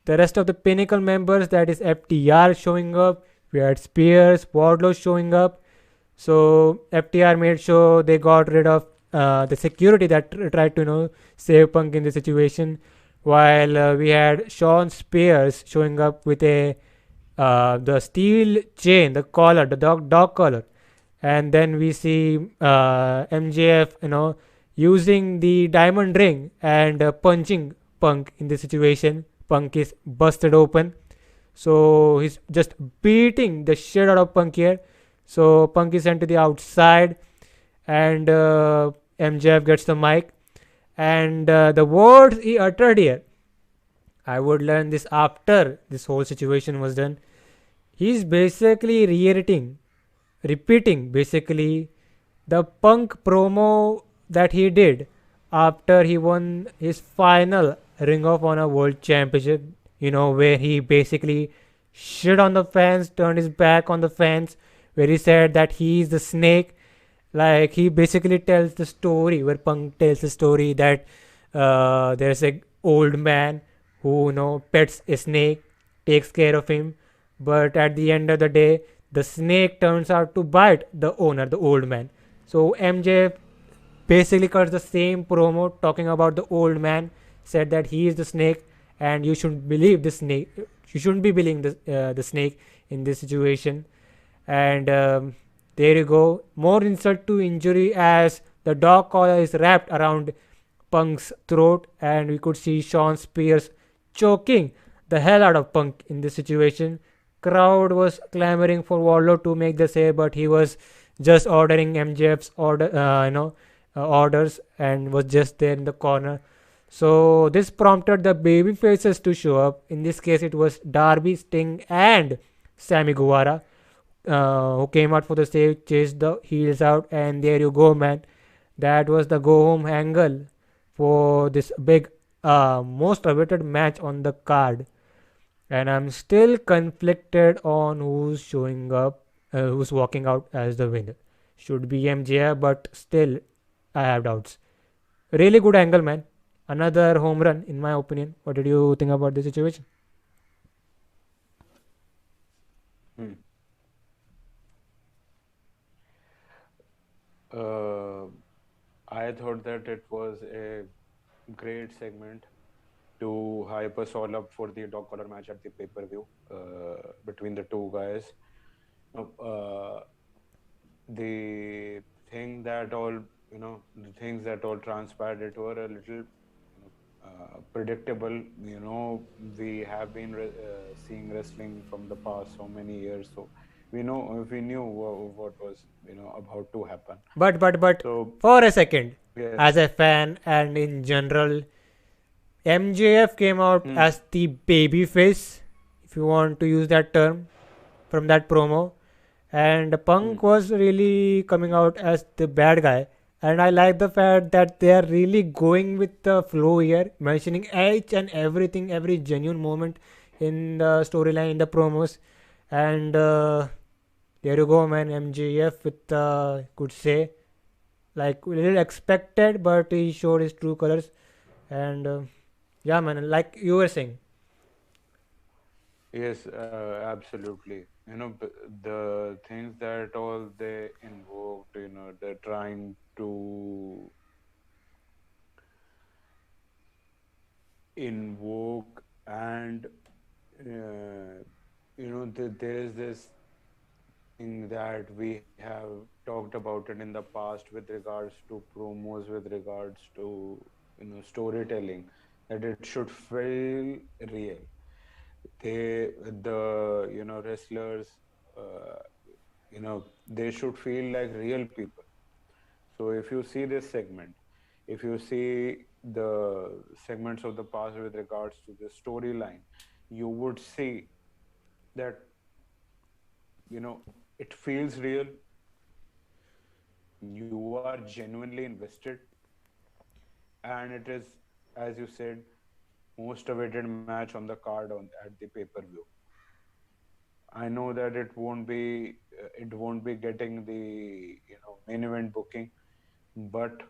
the rest of the Pinnacle members, that is FTR, showing up. We had Spears, Wardlow showing up. So FTR made sure they got rid of the security that tried to save Punk in the situation, while we had Sean Spears showing up with the steel chain, the collar, the dog collar. And then we see MJF using the diamond ring and punching Punk in the situation. Punk is busted open, so he's just beating the shit out of Punk here. So Punk is sent to the outside, and MJF gets the mic, and the words he uttered here, I would learn this after this whole situation was done. He's basically repeating basically the Punk promo that he did after he won his final Ring of Honor World Championship where he basically shit on the fans, turned his back on the fans, where he said that he's the snake. Like, he basically tells the story where Punk tells the story that there's a old man who pets a snake, takes care of him, but at the end of the day, the snake turns out to bite the owner, the old man. So MJ basically cuts the same promo talking about the old man, said that he is the snake, and you shouldn't believe the snake. You shouldn't be believing the snake in this situation. And there you go. More insult to injury as the dog collar is wrapped around Punk's throat, and we could see Sean Spears choking the hell out of Punk in this situation. Crowd was clamoring for Wardlow to make the save, but he was just ordering MJF's orders, and was just there in the corner. So this prompted the baby faces to show up. In this case, it was Darby, Sting, and Sammy Guevara who came out for the save, chased the heels out, and there you go, man. That was the go home angle for this big, most awaited match on the card. And I'm still conflicted on who's showing up, who's walking out as the winner. Should be MJF, but still, I have doubts. Really good angle, man. Another home run, in my opinion. What did you think about the situation? Hmm. Uh, I thought that it was a great segment to hype us all up for the dog collar match at the pay-per-view between the two guys. Uh, the thing that all the things that all transpired, it were a little predictable. We have been seeing wrestling from the past so many years, so we knew what was about to happen. But So for a second, yes. as a fan and in general, MJF came out Hmm. as the baby face, if you want to use that term, from that promo, and Hmm. Punk was really coming out as the bad guy. And I like the fact that they are really going with the flow here, mentioning each and everything, every genuine moment in the storyline, in the promos. And there you go, man. MJF with, could say, like, a little expected, but he showed his true colors. And yeah, man, like you were saying. Yes, absolutely. The things that all they invoked, they're trying to invoke, and there is this thing that we have talked about it in the past with regards to promos, with regards to storytelling, that it should feel real. The wrestlers, uh, they should feel like real people. So if you see this segment, if you see the segments of the past with regards to the storyline, you would see that it feels real. You are genuinely invested, and it is, as you said, most awaited match on the card on at the pay-per-view. I know that it won't be getting the main event booking, but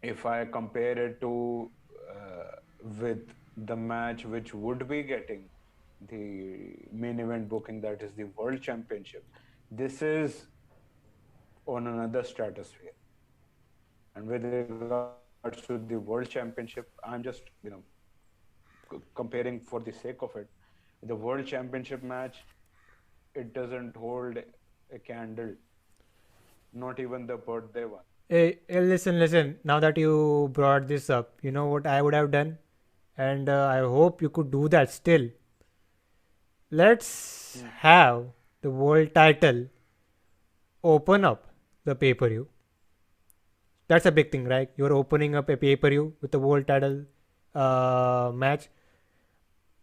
if I compare it to with the match which would be getting the main event booking, that is the World Championship, this is on another stratosphere. And with regards to the World Championship, I'm just comparing for the sake of it. The World Championship match, it doesn't hold a candle, not even the birthday one. Hey, listen. Now that you brought this up, you know what I would have done? And I hope you could do that still. Let's Hmm. have the world title open up the pay per view. That's a big thing, right? You're opening up a pay per view with the world title match.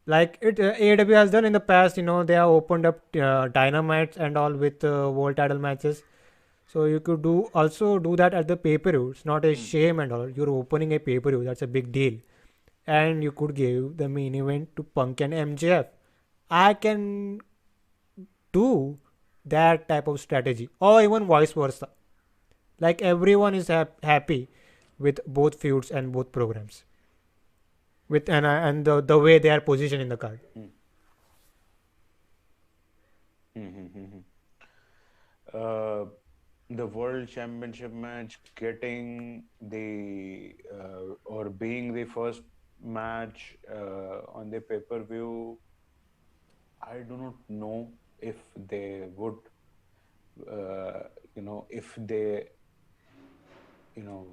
Like AEW has done in the past, they have opened up dynamites and all with world title matches. So you could also do that at the pay per view. It's not a Hmm. shame and all. You're opening a pay per view. That's a big deal. and you could give the main event to Punk and MJF. I can do that type of strategy, or even vice versa. Like everyone is happy with both feuds and both programs, with and the way they are positioned in the card. Mm. Uh, the World Championship match getting the or being the first match on the pay-per-view, I do not know if they would, if they, will,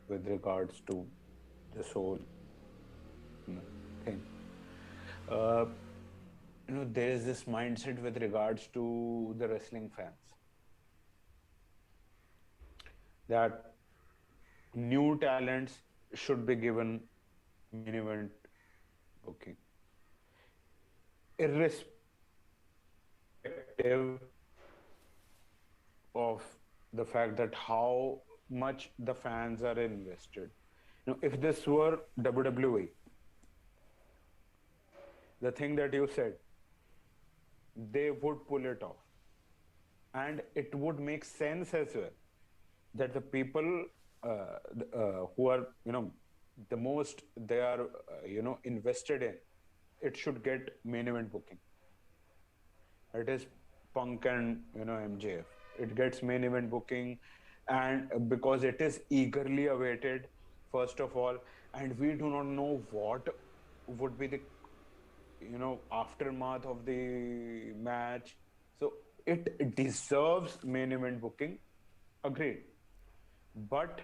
with regards to this whole thing. Uh, there is this mindset with regards to the wrestling fans that new talents should be given main event booking, irrespective of the fact that how much the fans are invested. If this were WWE, the thing that you said, they would pull it off. And it would make sense as well that the people who are, the most they are, invested in, it should get main event booking. It is Punk and, MJF. It gets main event booking, and because it is eagerly awaited, first of all, and we do not know what would be the aftermath of the match, so it deserves main event booking. Agreed. But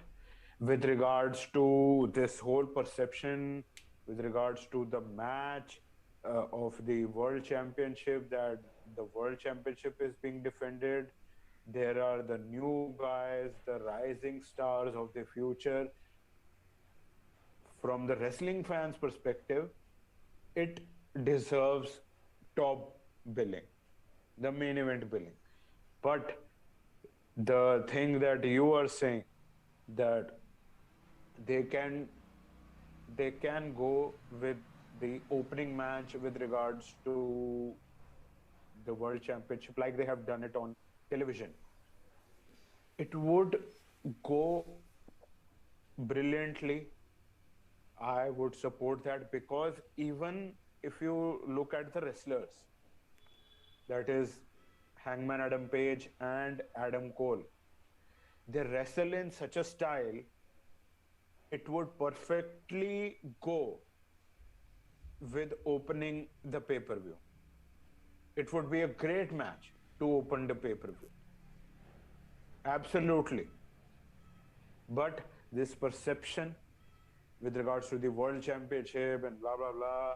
with regards to this whole perception, with regards to the match of the World Championship, that the World Championship is being defended, there are the new guys, the rising stars of the future. From the wrestling fans' perspective, it deserves top billing, the main event billing. But the thing that you are saying, that they can go with the opening match with regards to the World Championship, like they have done it on television, it would go brilliantly. I would support that, because even if you look at the wrestlers, that is Hangman Adam Page and Adam Cole, they wrestle in such a style, it would perfectly go with opening the pay-per-view. It would be a great match to open the pay-per-view. Absolutely. But this perception with regards to the World Championship and blah, blah, blah,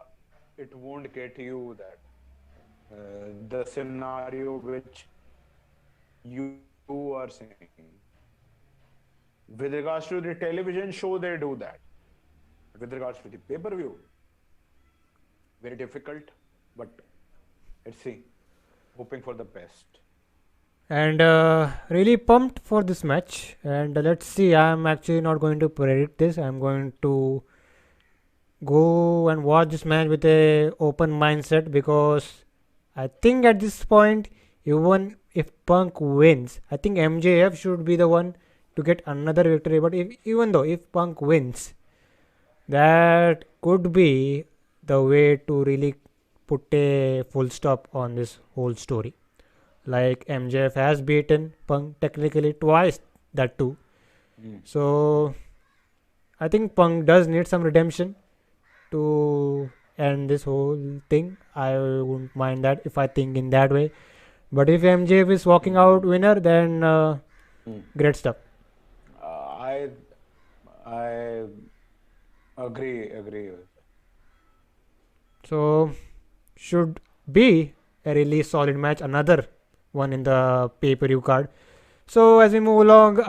it won't get you that. The scenario which you are saying. With regards to the television show, they do that. With regards to the pay-per-view, very difficult, but let's see. Hoping for the best. And really pumped for this match. And let's see, I'm actually not going to predict this. I'm going to go and watch this match with a open mindset, because I think at this point, even if Punk wins, I think MJF should be the one to get another victory. But even though if Punk wins, that could be the way to really put a full stop on this whole story. Like MJF has beaten Punk technically twice, that too. So I think Punk does need some redemption to end this whole thing. I wouldn't mind that if I think in that way. But if MJF is walking out winner, then great stuff. I agree with that. So should be a really solid match. Another one in the pay-per-view card. So as we move along,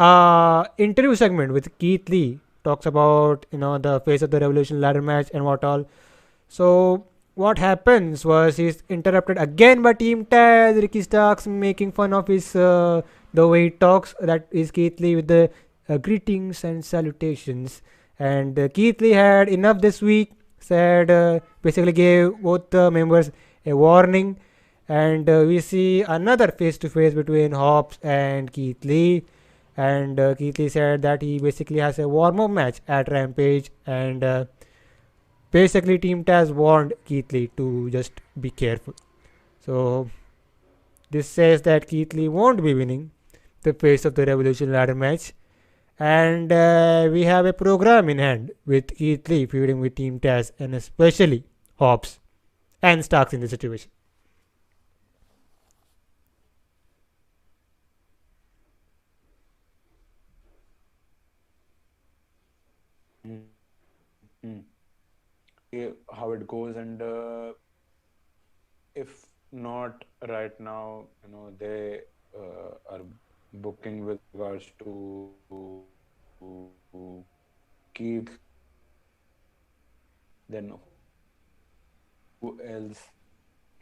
interview segment with Keith Lee talks about the face of the Revolution ladder match and what all. So what happens was he's interrupted again by Team Taz. Ricky Starks making fun of his the way he talks. That is Keith Lee with the greetings and salutations. And Keith Lee had enough this week. Said basically gave both the members a warning, and we see another face-to-face between Hobbs and Keith Lee. And Keith Lee said that he basically has a warm-up match at Rampage, and basically Team Taz warned Keith Lee to just be careful. So this says that Keith Lee won't be winning the face of the Revolution ladder match. And we have a program in hand with Keith Lee feuding with Team Taz and especially Hobbs and Starks in the situation. Mm. How it goes, and if not right now, they are booking with regards to Keith, then who else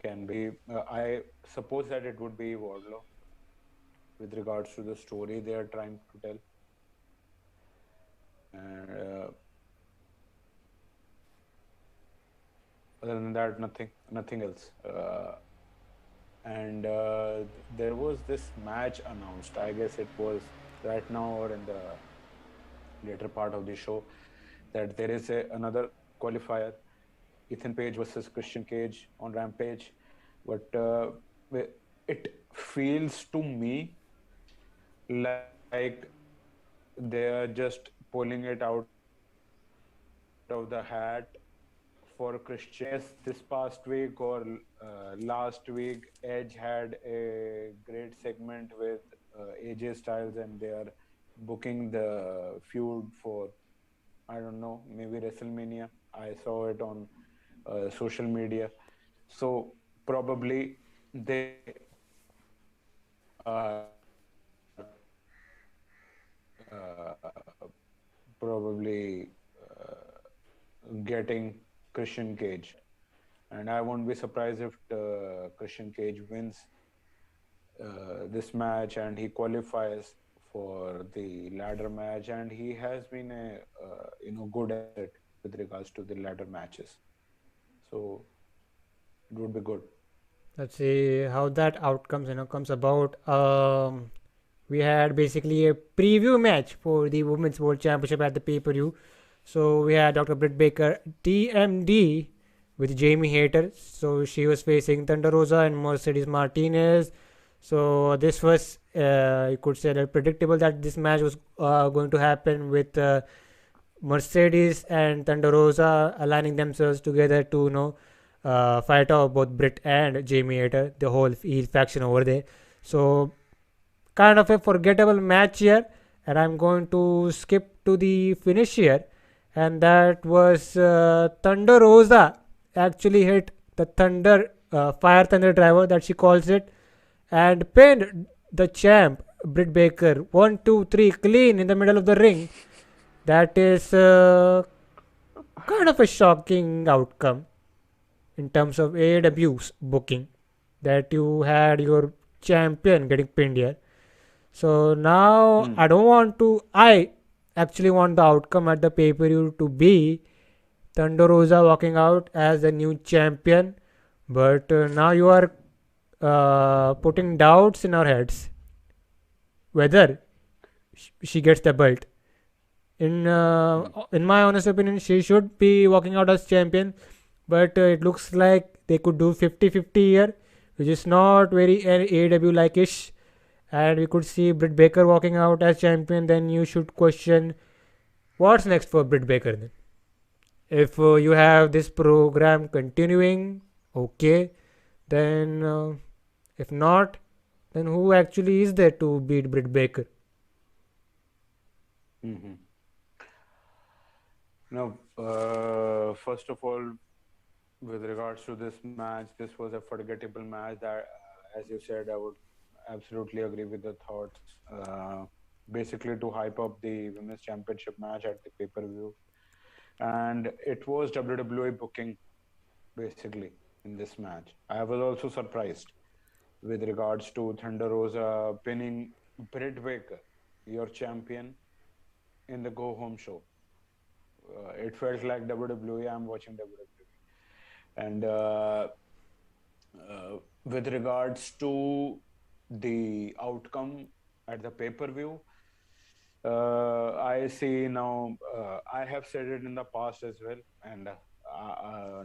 can be? I suppose that it would be Wardlow with regards to the story they are trying to tell. And other than that, nothing else. And there was this match announced. I guess it was right now or in the later part of the show, that there is another qualifier, Ethan Page versus Christian Cage on Rampage. But it feels to me like they are just pulling it out of the hat for Christian. Yes, this past week or last week, Edge had a great segment with AJ Styles, and they are booking the feud for, I don't know, maybe WrestleMania. I saw it on social media. So probably they are probably getting Christian Cage. And I won't be surprised if Christian Cage wins this match and he qualifies for the ladder match. And he has been a good at it with regards to the ladder matches. So it would be good. Let's see how that outcomes comes about. We had basically a preview match for the Women's World Championship at the pay-per-view. So we had Dr. Britt Baker TMD with Jamie Hayter. So she was facing Thunder Rosa and Mercedes Martinez. So this was, you could say, that predictable that this match was going to happen with Mercedes and Thunder Rosa aligning themselves together to fight off both Britt and Jamie Hayter, the whole heel faction over there. So kind of a forgettable match here, and I'm going to skip to the finish here, and that was Thunder Rosa actually hit the Fire Thunder driver that she calls it, and pinned the champ Britt Baker 1, 2, 3 clean in the middle of the ring. That is kind of a shocking outcome in terms of AEW's booking, that you had your champion getting pinned here. So now I actually want the outcome at the pay-per-view to be Thunder Rosa walking out as the new champion. But now you are putting doubts in our heads whether she gets the belt. In my honest opinion, she should be walking out as champion, but it looks like they could do 50-50 here, which is not very AEW like ish. And we could see Britt Baker walking out as champion. Then you should question what's next for Britt Baker then. If you have this program continuing, okay. Then if not, then who actually is there to beat Britt Baker? Mm-hmm. Now, first of all, with regards to this match, this was a forgettable match that, as you said, I would absolutely agree with the thoughts. Basically, to hype up the Women's Championship match at the pay-per-view. And it was WWE booking, basically, in this match. I was also surprised with regards to Thunder Rosa pinning Britt Baker, your champion, in the go-home show. it felt like WWE. I'm watching WWE, and with regards to the outcome at the pay-per-view, I see now. I have said it in the past as well, and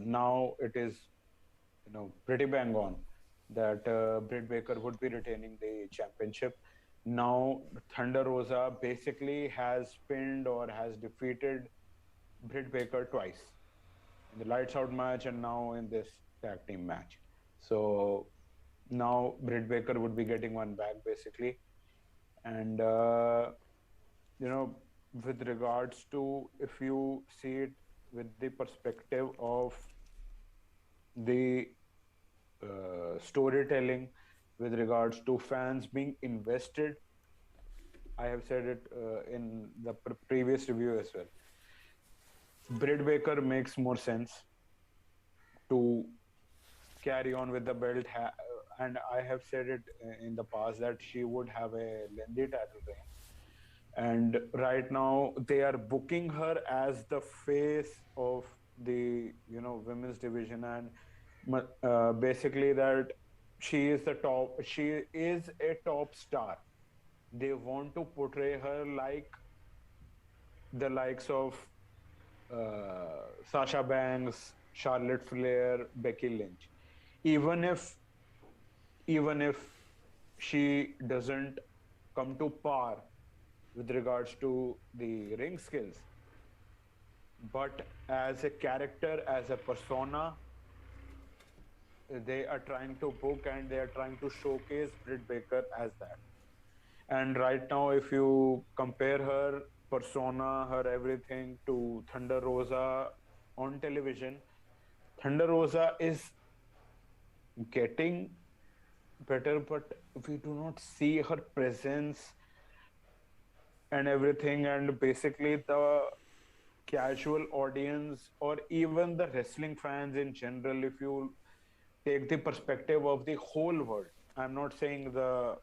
now it is, pretty bang on that Britt Baker would be retaining the championship. Now Thunder Rosa basically has pinned or has defeated Britt Baker twice in the lights out match and now in this tag team match. So now Britt Baker would be getting one back basically, and you know, with regards to, if you see it with the perspective of the storytelling, with regards to fans being invested, I have said it in the previous review as well. Britt Baker makes more sense to carry on with the belt, and I have said it in the past that she would have a lengthy title reign. And right now they are booking her as the face of the women's division, and basically that she is a top star. They want to portray her like the likes of Sasha Banks, Charlotte Flair, Becky Lynch. Even if she doesn't come to par with regards to the ring skills, but as a character, as a persona, they are trying to book and they are trying to showcase Britt Baker as that. And right now, if you compare her persona, her everything to Thunder Rosa on television, Thunder Rosa is getting better, but we do not see her presence and everything. And basically, the casual audience or even the wrestling fans in general, if you take the perspective of the whole world, I'm not saying the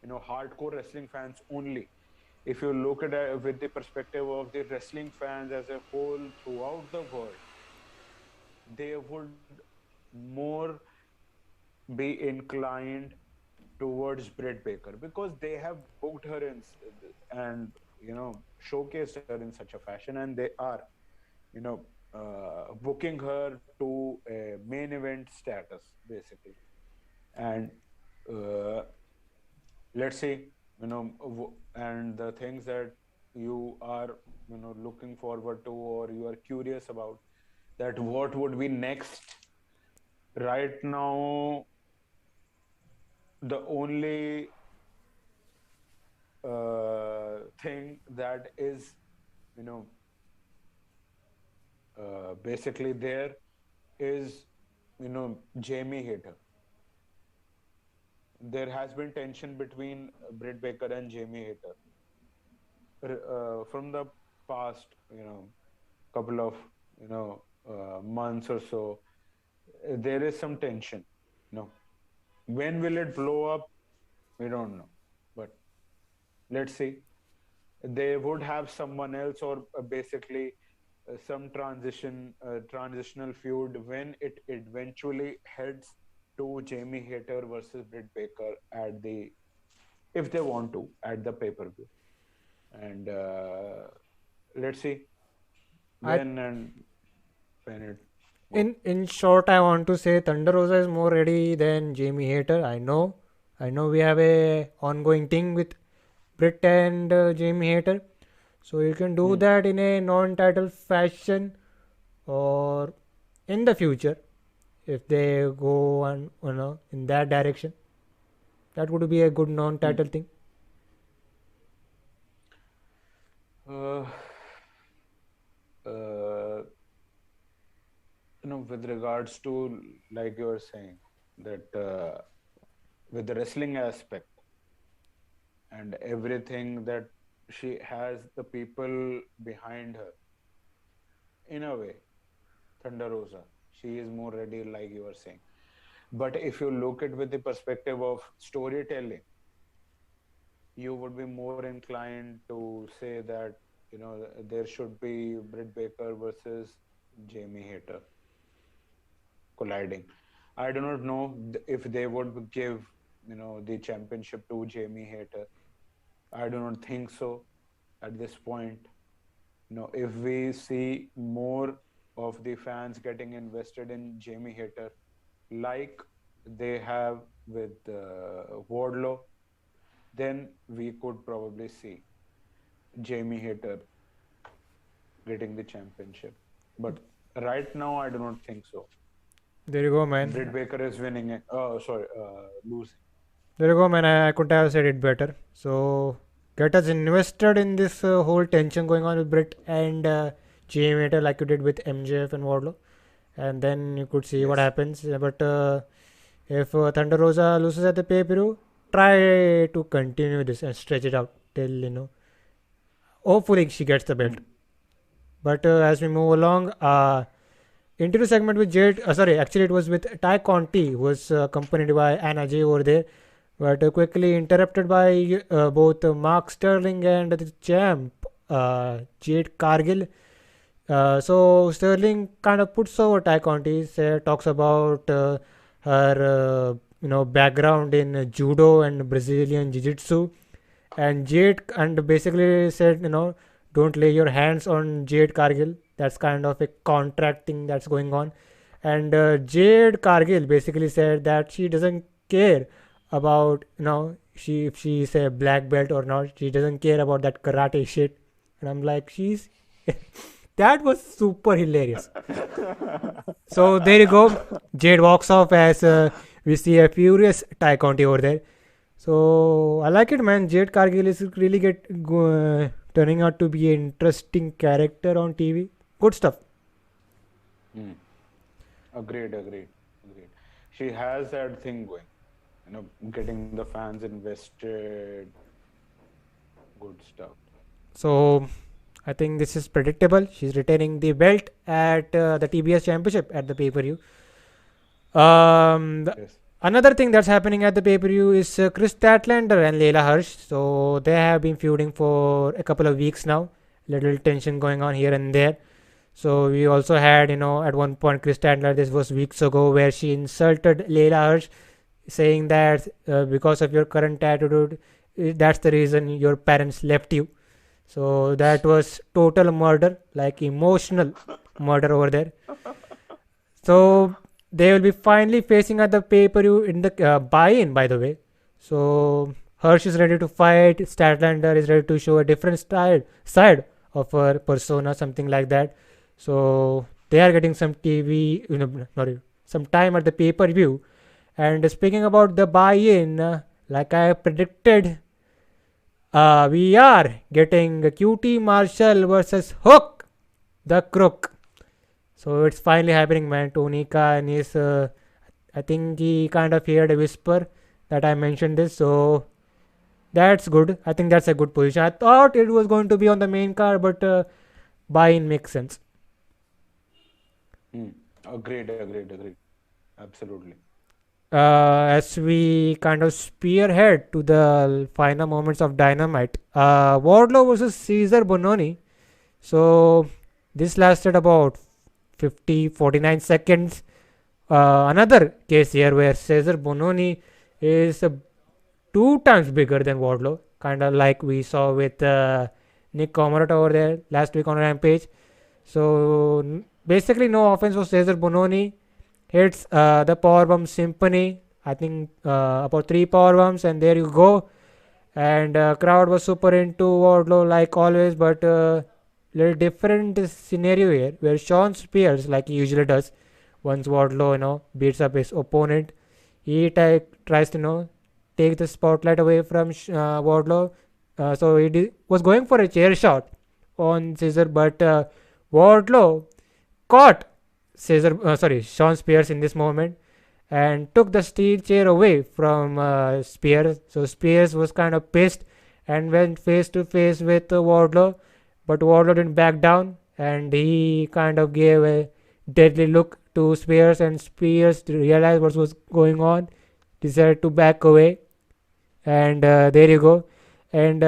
hardcore wrestling fans only. If you look at it with the perspective of the wrestling fans as a whole throughout the world, they would more be inclined towards Britt Baker because they have booked her in and showcased her in such a fashion, and they are you know booking her to a main event status basically. And uh, let's see, and the things that you are looking forward to or you are curious about, that what would be next. Right now the only thing that is you know basically there is Jamie Hayter. There has been tension between Britt Baker and Jamie Hayter from the past couple of months or so. There is some tension. When will it blow up? We don't know, but let's see. They would have someone else, or basically some transitional feud when it eventually heads to Jamie Hayter versus Britt Baker at the, if they want to, at the pay-per-view. And let's see I when and when it goes. in short, I want to say Thunder Rosa is more ready than Jamie Hayter. I know we have a ongoing thing with Britt and Jamie Hayter, so you can do Hmm. that in a non-title fashion or in the future if they go on in that direction. That would be a good Hmm. non-title thing. Uh, uh, with regards to, like you were saying, that with the wrestling aspect and everything, that she has the people behind her, in a way, Thunder Rosa, she is more ready, like you were saying. But if you look at with the perspective of storytelling, you would be more inclined to say that there should be Britt Baker versus Jamie Hayter colliding. I do not know if they would give the championship to Jamie Hayter. I do not think so at this point. If we see more of the fans getting invested in Jamie Hayter, like they have with Wardlow, then we could probably see Jamie Hayter getting the championship. But right now, I do not think so. There you go, Britt man. Baker is winning it. Oh, sorry, losing. There you go, man. I couldn't have said it better. So get us invested in this whole tension going on with Britt and GM like you did with MJF and Wardlow, and then you could see what Yes. happens. But if Thunder Rosa loses at the pay per view, try to continue this and stretch it out till hopefully she gets the belt. Hmm. But as we move along, interview segment with Jade. Sorry, actually it was with Ty Conti, who was accompanied by Anna Jay over there, but quickly interrupted by both Mark Sterling and the champ Jade Cargill. So Sterling kind of puts over Ty Conti, talks about her background in judo and Brazilian jiu-jitsu, and Jade and basically said don't lay your hands on Jade Cargill. That's kind of a contract thing that's going on, and Jade Cargill basically said that she doesn't care about she if she's a black belt or not. She doesn't care about that karate shit, and I'm like she's that was super hilarious. So there you go. Jade walks off as we see a furious Ty Conti over there. So I like it, man. Jade Cargill is really turning out to be an interesting character on TV. Good stuff. Hmm. Agreed. She has that thing going, getting the fans invested. Good stuff. So I think this is predictable. She's retaining the belt at the TBS Championship at the pay per view. Yes. Another thing that's happening at the pay per view is Chris Statlander and Layla Hirsch. So they have been feuding for a couple of weeks now. Little tension going on here and there. So we also had, at one point, Chris Statlander, this was weeks ago, where she insulted Layla Hirsch, saying that because of your current attitude, that's the reason your parents left you. So that was total murder, like emotional murder over there. So they will be finally facing at the pay per view in the buy-in, by the way. So Hirsch is ready to fight. Statlander is ready to show a different side of her persona, something like that. So they are getting some TV, sorry, some time at the pay per view. And speaking about the buy-in, like I predicted, we are getting QT Marshall versus Hook, the Crook. So it's finally happening, man. Tony Khan is, I think he kind of heard a whisper that I mentioned this. So that's good. I think that's a good position. I thought it was going to be on the main card, but buy-in makes sense. Hmm. Agreed. Absolutely. As we kind of spearhead to the final moments of Dynamite, Wardlow versus Caesar Bononi. So this lasted about 49 seconds. Another case here where Cesar Bononi is two times bigger than Wardlow, kind of like we saw with Nick Comoroto over there last week on Rampage. So basically, no offense for Cesar Bononi. Hits the Powerbomb Symphony. I think about three Powerbombs, and there you go. And crowd was super into Wardlow like always, but little different scenario here where Sean Spears, like he usually does, once Wardlow beats up his opponent, he tries to take the spotlight away from Wardlow. So he was going for a chair shot on Caesar, but Wardlow caught Sean Spears in this moment and took the steel chair away from Spears. So Spears was kind of pissed and went face to face with Wardlow, but Wardlow didn't back down and he kind of gave a deadly look to Spears, and Spears realized what was going on, decided to back away, and there you go. And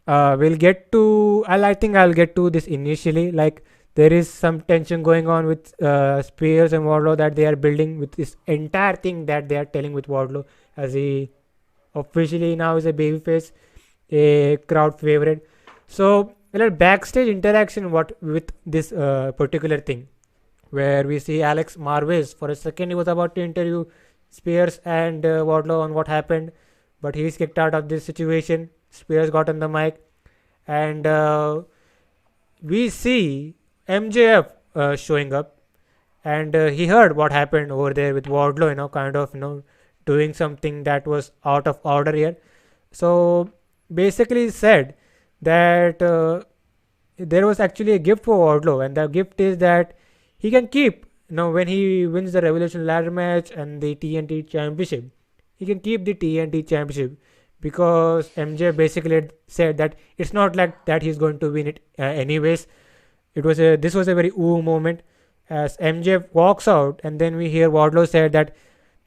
we'll get to. I think I'll get to this initially. Like there is some tension going on with Spears and Wardlow that they are building with this entire thing that they are telling with Wardlow as he officially now is a babyface, a crowd favorite. So a little backstage interaction what with this particular thing where we see Alex Marvez for a second he was about to interview Spears and Wardlow on what happened, but he's kicked out of this situation. Spears got on the mic and we see MJF showing up, and he heard what happened over there with Wardlow, kind of, doing something that was out of order here. So basically, he said that there was actually a gift for Wardlow, and the gift is that he can keep, when he wins the Revolution Ladder match and the TNT Championship, he can keep the TNT Championship because MJ basically said that it's not like that he's going to win it anyways. This was a very ooh moment as MJ walks out, and then we hear Wardlow said that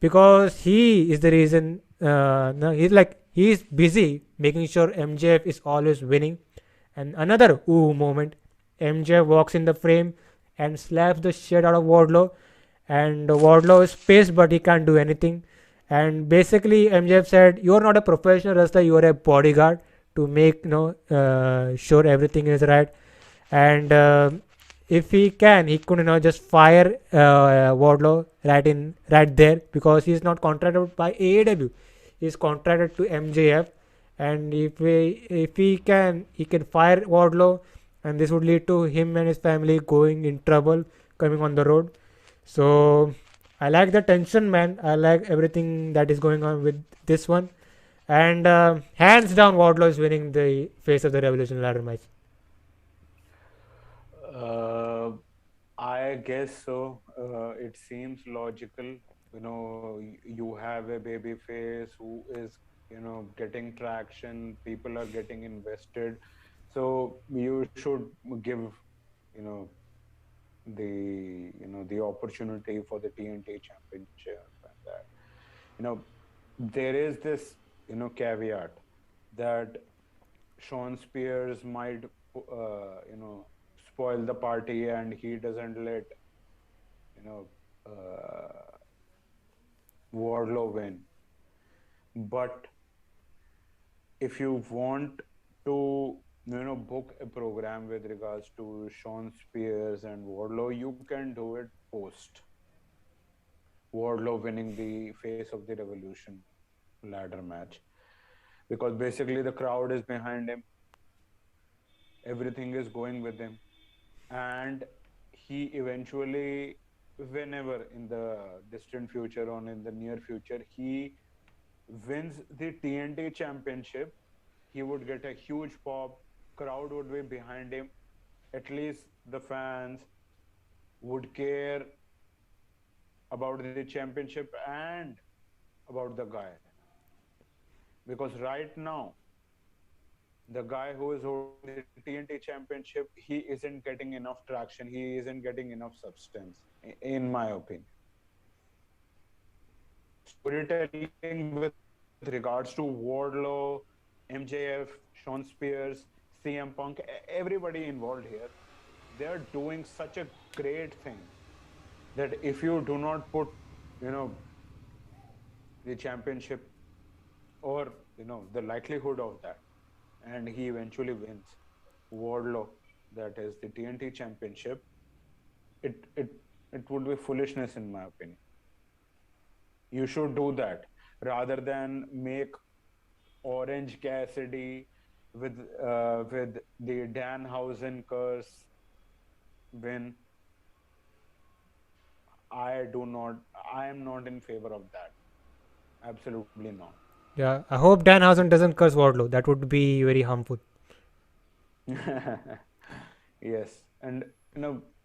because he is the reason. No, he's busy making sure MJF is always winning. And another ooh moment, MJF walks in the frame and slaps the shit out of Wardlow, and Wardlow is pissed, but he can't do anything. And basically, MJF said, "You are not a professional wrestler; you are a bodyguard to make sure everything is right." And if he can, he could just fire Wardlow right there because he's not contracted by AEW. He's contracted to MJF, and if he can fire Wardlow, and this would lead to him and his family going in trouble coming on the road. So I like the tension, man. I like everything that is going on with this one. And hands down, Wardlow is winning the face of the Revolution ladder match. Uh, I guess so. It seems logical. You have a baby face who is, getting traction. People are getting invested. So you should give, you know, the opportunity for the TNT championship and that. You know, there is this, caveat that Sean Spears might, spoil the party and he doesn't let, you know, Wardlow win. But if you want to, book a program with regards to Sean Spears and Wardlow, you can do it post Wardlow winning the face of the Revolution ladder match. Because basically the crowd is behind him, everything is going with him, and he eventually, whenever in the distant future or in the near future, he wins the TNT championship, he would get a huge pop, crowd would be behind him, at least the fans would care about the championship and about the guy. Because right now, the guy who is holding the TNT championship, he isn't getting enough traction, he isn't getting enough substance, in my opinion. Storytelling with regards to Wardlow, MJF, Sean Spears, CM Punk, everybody involved here, they're doing such a great thing that if you do not put, you know, the championship or, the likelihood of that, and he eventually wins Wardlow, that is the TNT championship, it it it would be foolishness in my opinion. You should do that rather than make Orange Cassidy with the Danhausen curse win. I am not in favor of that. Absolutely not. Yeah, I hope Danhausen doesn't curse Wardlow. That would be very harmful. Yes, and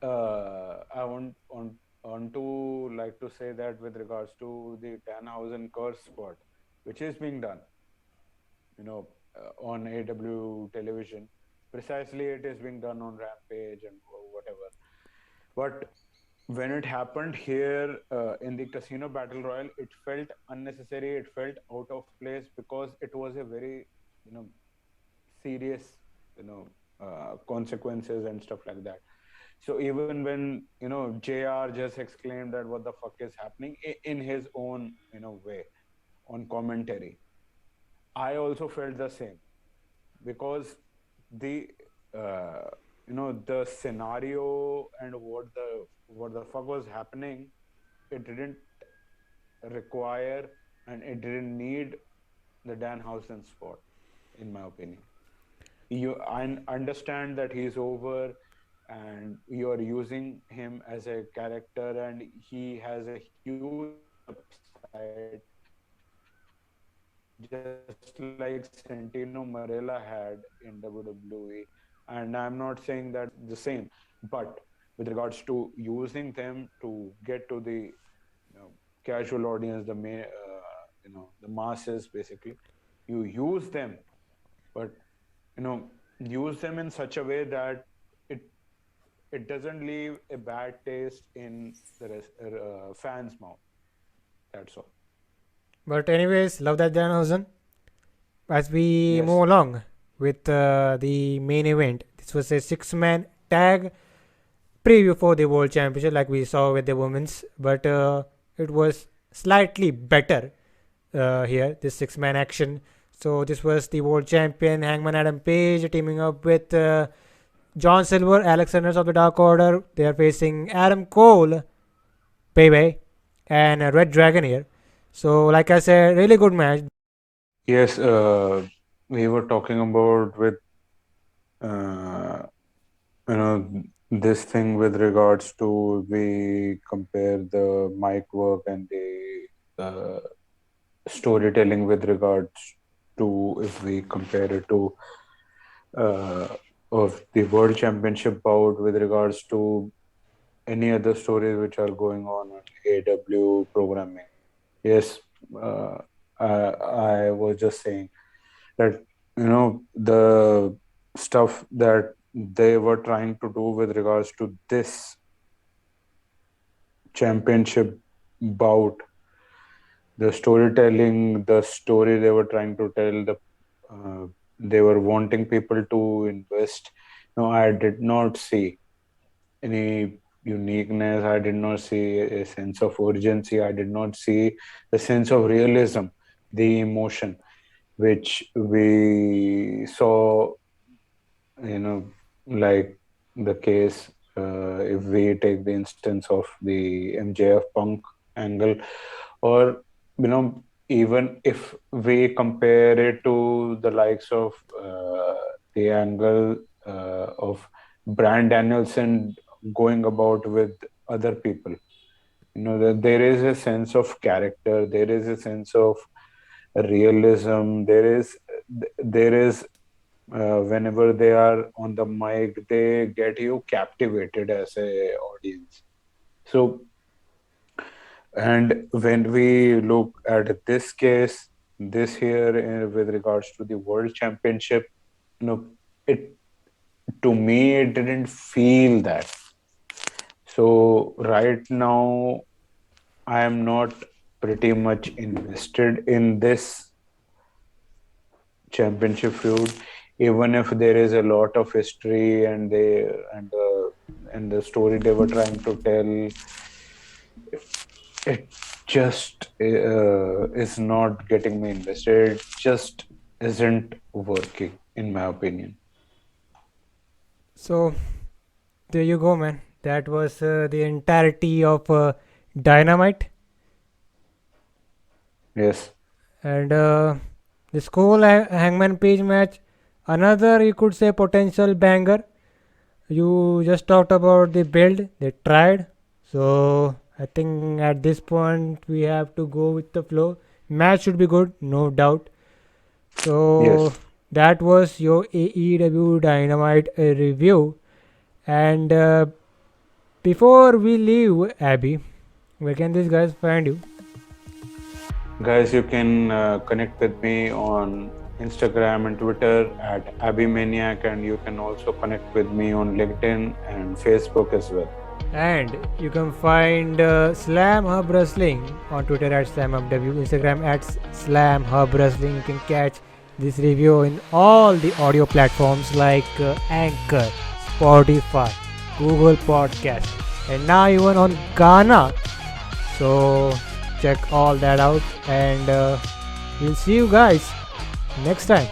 I want to like to say that with regards to the Danhausen curse spot, which is being done, on AW television. Precisely, it is being done on Rampage and whatever. But when it happened here in the Casino Battle Royal, it felt unnecessary. It felt out of place because it was a very, you know, serious, consequences and stuff like that. So even when JR just exclaimed that what the fuck is happening in his own way on commentary, I also felt the same, because the the scenario and what the fuck was happening, it didn't require and it didn't need the Danhausen spot, in my opinion. I understand that he's over and you're using him as a character and he has a huge upside, just like Santino Marella had in WWE. And I'm not saying that the same, but with regards to using them to get to the casual audience, the masses, basically, you use them, but use them in such a way that it it doesn't leave a bad taste in the fans' mouth. That's all. But anyways, love that Danhausen. As we Yes. move along with the main event, this was a six-man tag preview for the World Championship, like we saw with the women's, but it was slightly better here. This six-man action. So this was the World Champion Hangman Adam Page teaming up with John Silver, Alex Reynolds of the Dark Order. They are facing Adam Cole, baby, and ReDragon here. So, like I said, really good match. Yes, we were talking about with uh, this thing with regards to, we compare the mic work and the storytelling with regards to, if we compare it to uh, of the World Championship bout with regards to any other stories which are going on AEW programming. Yes, uh, I was just saying that the stuff that they were trying to do with regards to this championship bout, the storytelling, the story they were trying to tell, they were wanting people to invest. No, I did not see any uniqueness. I did not see a sense of urgency. I did not see a sense of realism, the emotion which we saw, like the case, if we take the instance of the MJF Punk angle, or, even if we compare it to the likes of the angle of Bryan Danielson going about with other people, that there is a sense of character, there is a sense of realism, there is whenever they are on the mic, they get you captivated as a audience. So, and when we look at this case, this here, with regards to the World Championship, it, to me, it didn't feel that. So right now, I am not pretty much invested in this championship feud, even if there is a lot of history and the story they were trying to tell, it just is not getting me invested. It just isn't working, in my opinion. So, there you go, man. That was the entirety of Dynamite. Yes. And this Cole Hangman Page match, another you could say potential banger. You just talked about the build, they tried. So I think at this point we have to go with the flow. Match should be good, no doubt. So Yes. that was your AEW Dynamite review. And before we leave, Abby, where can these guys find you? Guys, you can connect with me on Instagram and Twitter at Abbymaniac, and you can also connect with me on LinkedIn and Facebook as well. And you can find Slamhub Wrestling on Twitter at SlamHubW, Instagram at SlamHub Wrestling. You can catch this review in all the audio platforms like Anchor, Spotify, Google Podcast, and now even on Ghana. So check all that out, and we'll see you guys next time.